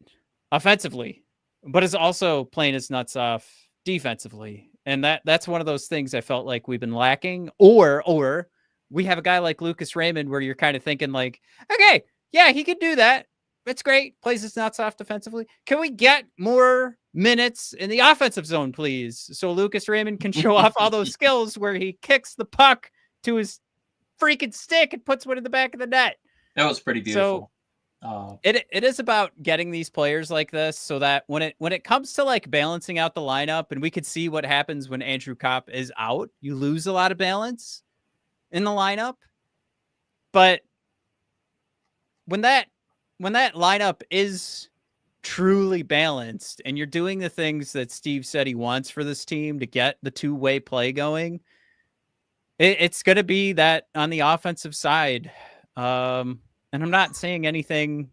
offensively, but is also playing his nuts off defensively. And that's one of those things I felt like we've been lacking. Or we have a guy like Lucas Raymond where you're kind of thinking like, okay, yeah, he could do that. It's great. Plays his nuts off defensively. Can we get more minutes in the offensive zone, please? So Lucas Raymond can show off all those skills where he kicks the puck to his freaking stick and puts one in the back of the net. That was pretty beautiful. So it is about getting these players like this so that when it comes to like balancing out the lineup, and we could see what happens when Andrew Kopp is out, you lose a lot of balance in the lineup. But when that lineup is truly balanced and you're doing the things that Steve said he wants for this team to get the two-way play going, it's going to be that on the offensive side. And I'm not saying anything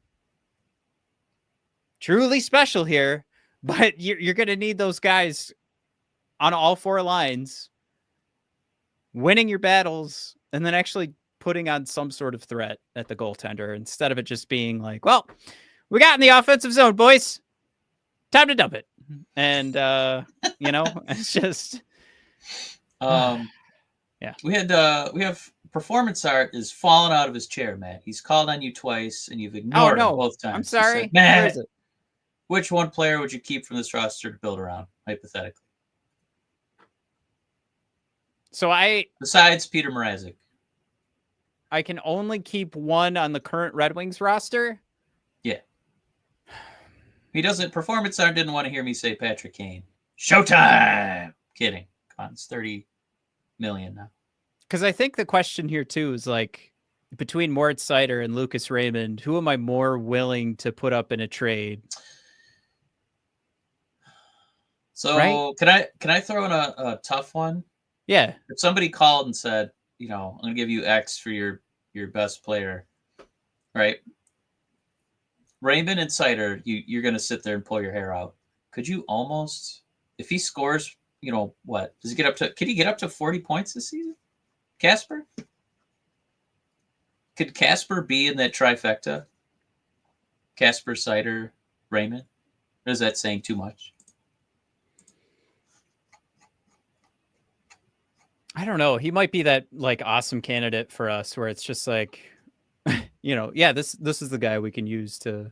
truly special here, but you're going to need those guys on all four lines winning your battles and then actually putting on some sort of threat at the goaltender instead of it just being like, well, we got in the offensive zone, boys. Time to dump it. And, it's just. Yeah. We have performance art is falling out of his chair, Matt. He's called on you twice and you've ignored him both times. I'm sorry. Said, Matt, which one player would you keep from this roster to build around, hypothetically? So besides Peter Mrazek. I can only keep one on the current Red Wings roster. Yeah. He doesn't. Performance art didn't want to hear me say Patrick Kane. Showtime. Kidding. Come on, it's 30 million now. Because I think the question here too is like between Moritz Seider and Lucas Raymond, who am I more willing to put up in a trade? So right? Can I throw in a tough one? Yeah. If somebody called and said, I'm going to give you X for your best player, right? Raymond and Seider, you're going to sit there and pull your hair out. Could you almost, if he scores, what? Does he get up to, could he get up to 40 points this season? Casper? Could Casper be in that trifecta? Casper, Seider, Raymond? Or is that saying too much? I don't know. He might be that like awesome candidate for us where it's just like, this is the guy we can use to,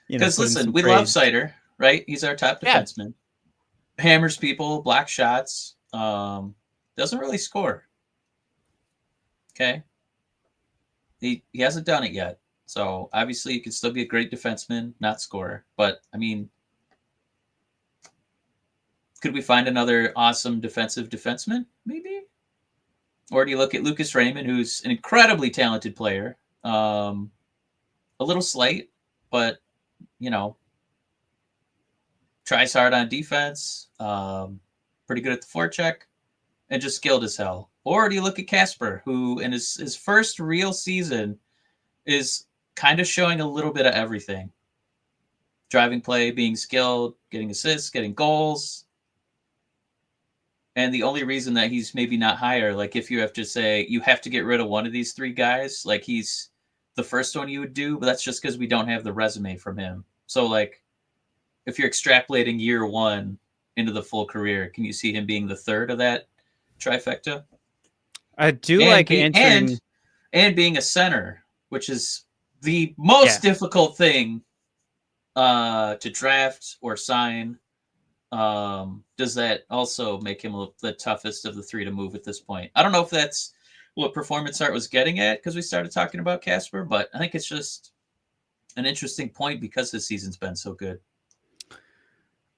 because listen, we love Seider, right? He's our top defenseman. Hammers people, block shots, doesn't really score. Okay. He hasn't done it yet. So obviously he could still be a great defenseman, not scorer. But I mean, could we find another awesome defensive defenseman? Maybe. Or do you look at Lucas Raymond, who's an incredibly talented player, a little slight, but tries hard on defense, pretty good at the forecheck, and just skilled as hell. Or do you look at Casper, who in his first real season is kind of showing a little bit of everything. Driving play, being skilled, getting assists, getting goals. And the only reason that he's maybe not higher, like if you have to say you have to get rid of one of these three guys, like he's the first one you would do, but that's just because we don't have the resume from him. So like if you're extrapolating year one into the full career, can you see him being the third of that trifecta? I do answering and being a center, which is the most difficult thing to draft or sign, does that also make him the toughest of the three to move at this point? I don't know if that's what performance art was getting at because we started talking about Casper, but I think it's just an interesting point because this season's been so good.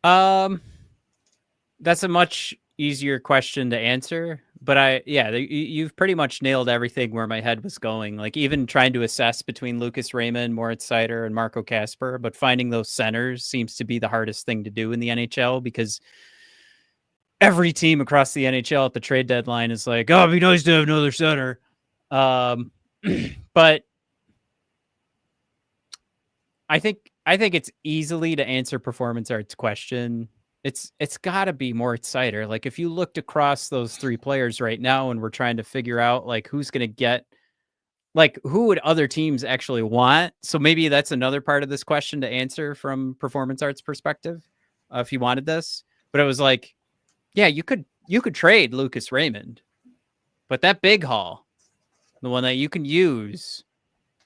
That's a much easier question to answer, but you've pretty much nailed everything where my head was going. Like even trying to assess between Lucas Raymond, Moritz Seider, and Marco Casper, but finding those centers seems to be the hardest thing to do in the NHL because every team across the NHL at the trade deadline is like, oh, it'd be nice to have another center. But I think it's easily to answer performance art's question. It's got to be Moritz Seider. Like if you looked across those three players right now and we're trying to figure out like who's going to get, like who would other teams actually want? So maybe that's another part of this question to answer from performance art's perspective, if you wanted this. But it was like, yeah, you could trade Lucas Raymond, but that big haul, the one that you can use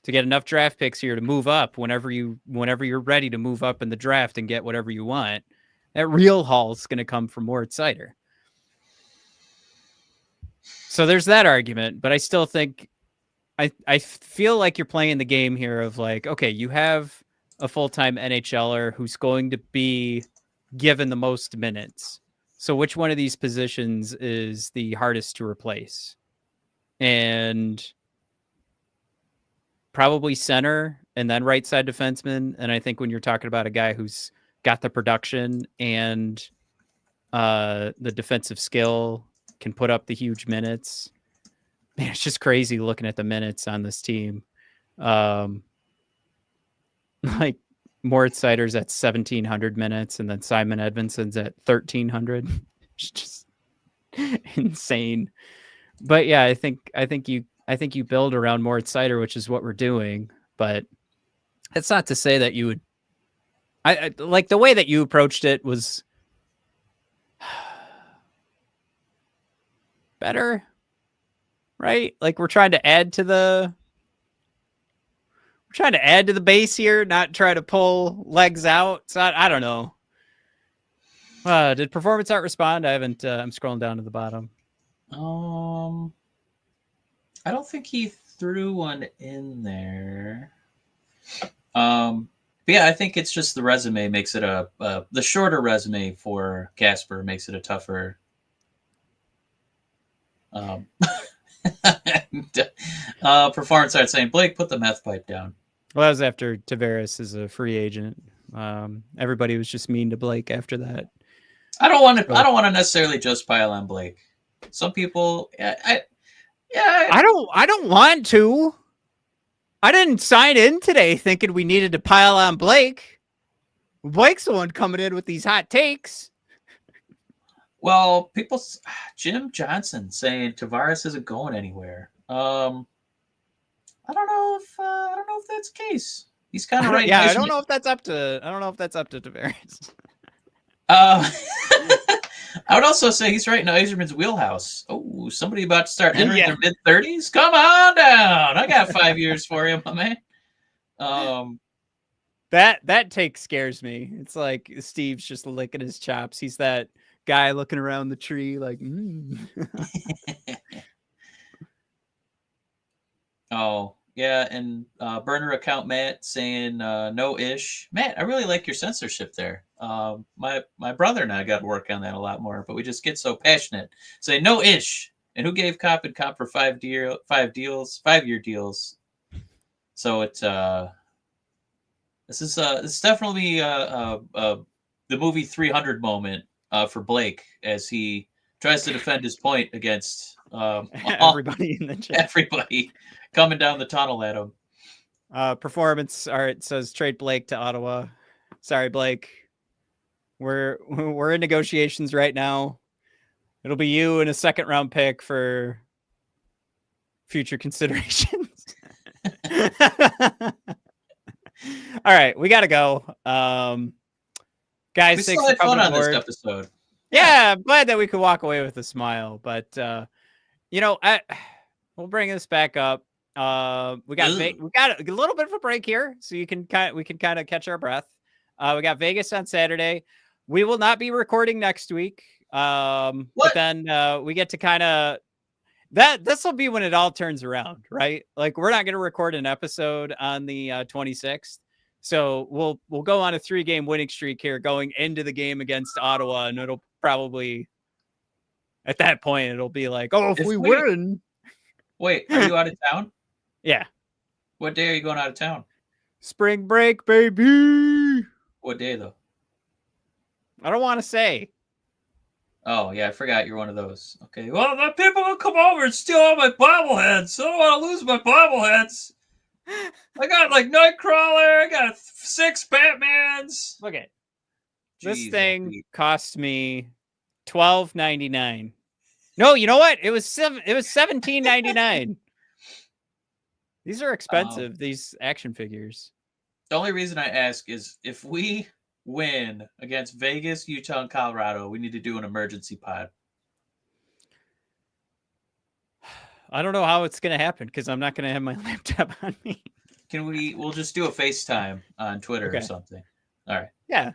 to get enough draft picks here to move up whenever you're ready to move up in the draft and get whatever you want, that real haul is going to come from Moritz Seider. So there's that argument, but I still think I feel like you're playing the game here of like, okay, you have a full-time NHLer who's going to be given the most minutes. So which one of these positions is the hardest to replace? And probably center and then right side defenseman. And I think when you're talking about a guy who's got the production and the defensive skill, can put up the huge minutes, man, it's just crazy looking at the minutes on this team. Like Moritz Seider's at 1,700 minutes, and then Simon Edmondson's at 1,300. It's just insane. But yeah, I think you build around Moritz Seider, which is what we're doing. But it's not to say that you would. I like the way that you approached it was better, right? Like we're trying to add to the base here, not try to pull legs out. So I don't know. Did performance art respond? I haven't. I'm scrolling down to the bottom. I don't think he threw one in there. But yeah, I think it's just the resume makes it the shorter resume for Casper makes it a tougher. Performance art saying, Blake, put the meth pipe down. Well, that was after Tavares is a free agent. Everybody was just mean to Blake after that. I don't want to necessarily just pile on Blake. Some people, I don't want to. I didn't sign in today thinking we needed to pile on Blake. Blake's the one coming in with these hot takes. Well, Jim Johnson saying Tavares isn't going anywhere. I don't know if that's the case. He's kind of right. Yeah, I don't know if that's up to Tavares. I would also say he's right in Yzerman's wheelhouse. Oh, somebody about to start entering their mid-30s? Come on down. I got 5 years for you, my man. That take scares me. It's like Steve's just licking his chops. He's that guy looking around the tree like, Oh, yeah, and burner account Matt saying no ish. Matt, I really like your censorship there. My brother and I got to work on that a lot more, but we just get so passionate. Say no ish. And who gave Cop and Cop for 5-year deals? So it's this is definitely the movie 300 moment for Blake as he tries to defend his point against everybody in the chat. Everybody coming down the tunnel at him. Performance art says trade Blake to Ottawa. Sorry, Blake. We're in negotiations right now. It'll be you and a second round pick for future considerations. All right, we gotta go. Guys, we thanks still had for coming fun on aboard. this episode. Yeah, I'm glad that we could walk away with a smile. But we'll bring this back up. We got a little bit of a break here, so we can kind of catch our breath. We got Vegas on Saturday. We will not be recording next week. But What? then we get to kind of this will be when it all turns around, right? Like we're not going to record an episode on the 26th. So we'll go on a 3-game winning streak here going into the game against Ottawa, and it'll probably at that point it'll be like, oh, if we win. Wait, are you out of town? Yeah. What day are you going out of town? Spring break, baby. What day though? I don't want to say. Oh yeah, I forgot you're one of those. Okay. Well, the people will come over and steal all my bobbleheads. I don't want to lose my bobbleheads. I got like Nightcrawler. I got 6 Batmans. Look at Jeez, this thing cost me $12.99. No, you know what? It was $17.99. These are expensive. These action figures. The only reason I ask is if we win against Vegas, Utah, and Colorado, we need to do an emergency pod. I don't know how it's going to happen because I'm not going to have my laptop on me. We'll just do a FaceTime on Twitter or something. All right. Yeah.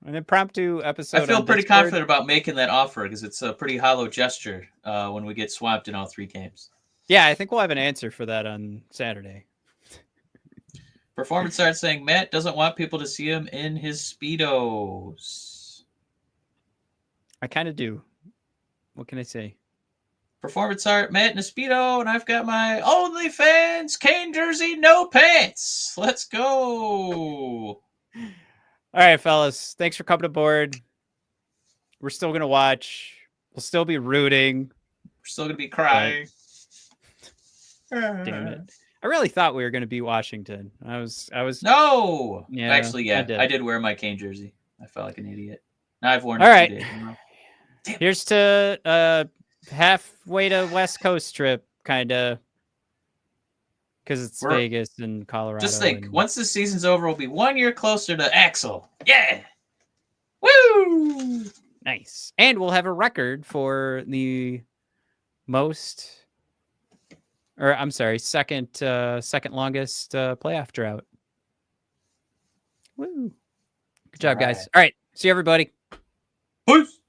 An impromptu episode. I feel pretty confident about making that offer because it's a pretty hollow gesture when we get swamped in all 3 games. Yeah, I think we'll have an answer for that on Saturday. Performance Art saying Matt doesn't want people to see him in his Speedos. I kind of do. What can I say? Performance Art, Matt in a Speedo, and I've got my OnlyFans Kane jersey, no pants. Let's go. All right, fellas. Thanks for coming aboard. We're still going to watch. We'll still be rooting. We're still going to be crying. Damn it. I really thought we were going to beat Washington. I was. No. Yeah, actually, yeah. I did wear my Kane jersey. I felt like an idiot. Now I've worn it. All right. 2 days in a row. Here's to halfway to West Coast trip, kind of. Because it's Vegas and Colorado. Just think, once the season's over, we'll be 1 year closer to Axel. Yeah. Woo! Nice. And we'll have a record for the most... Or I'm sorry, second longest playoff drought. Woo! Good job, guys. All right, see you, everybody. Peace.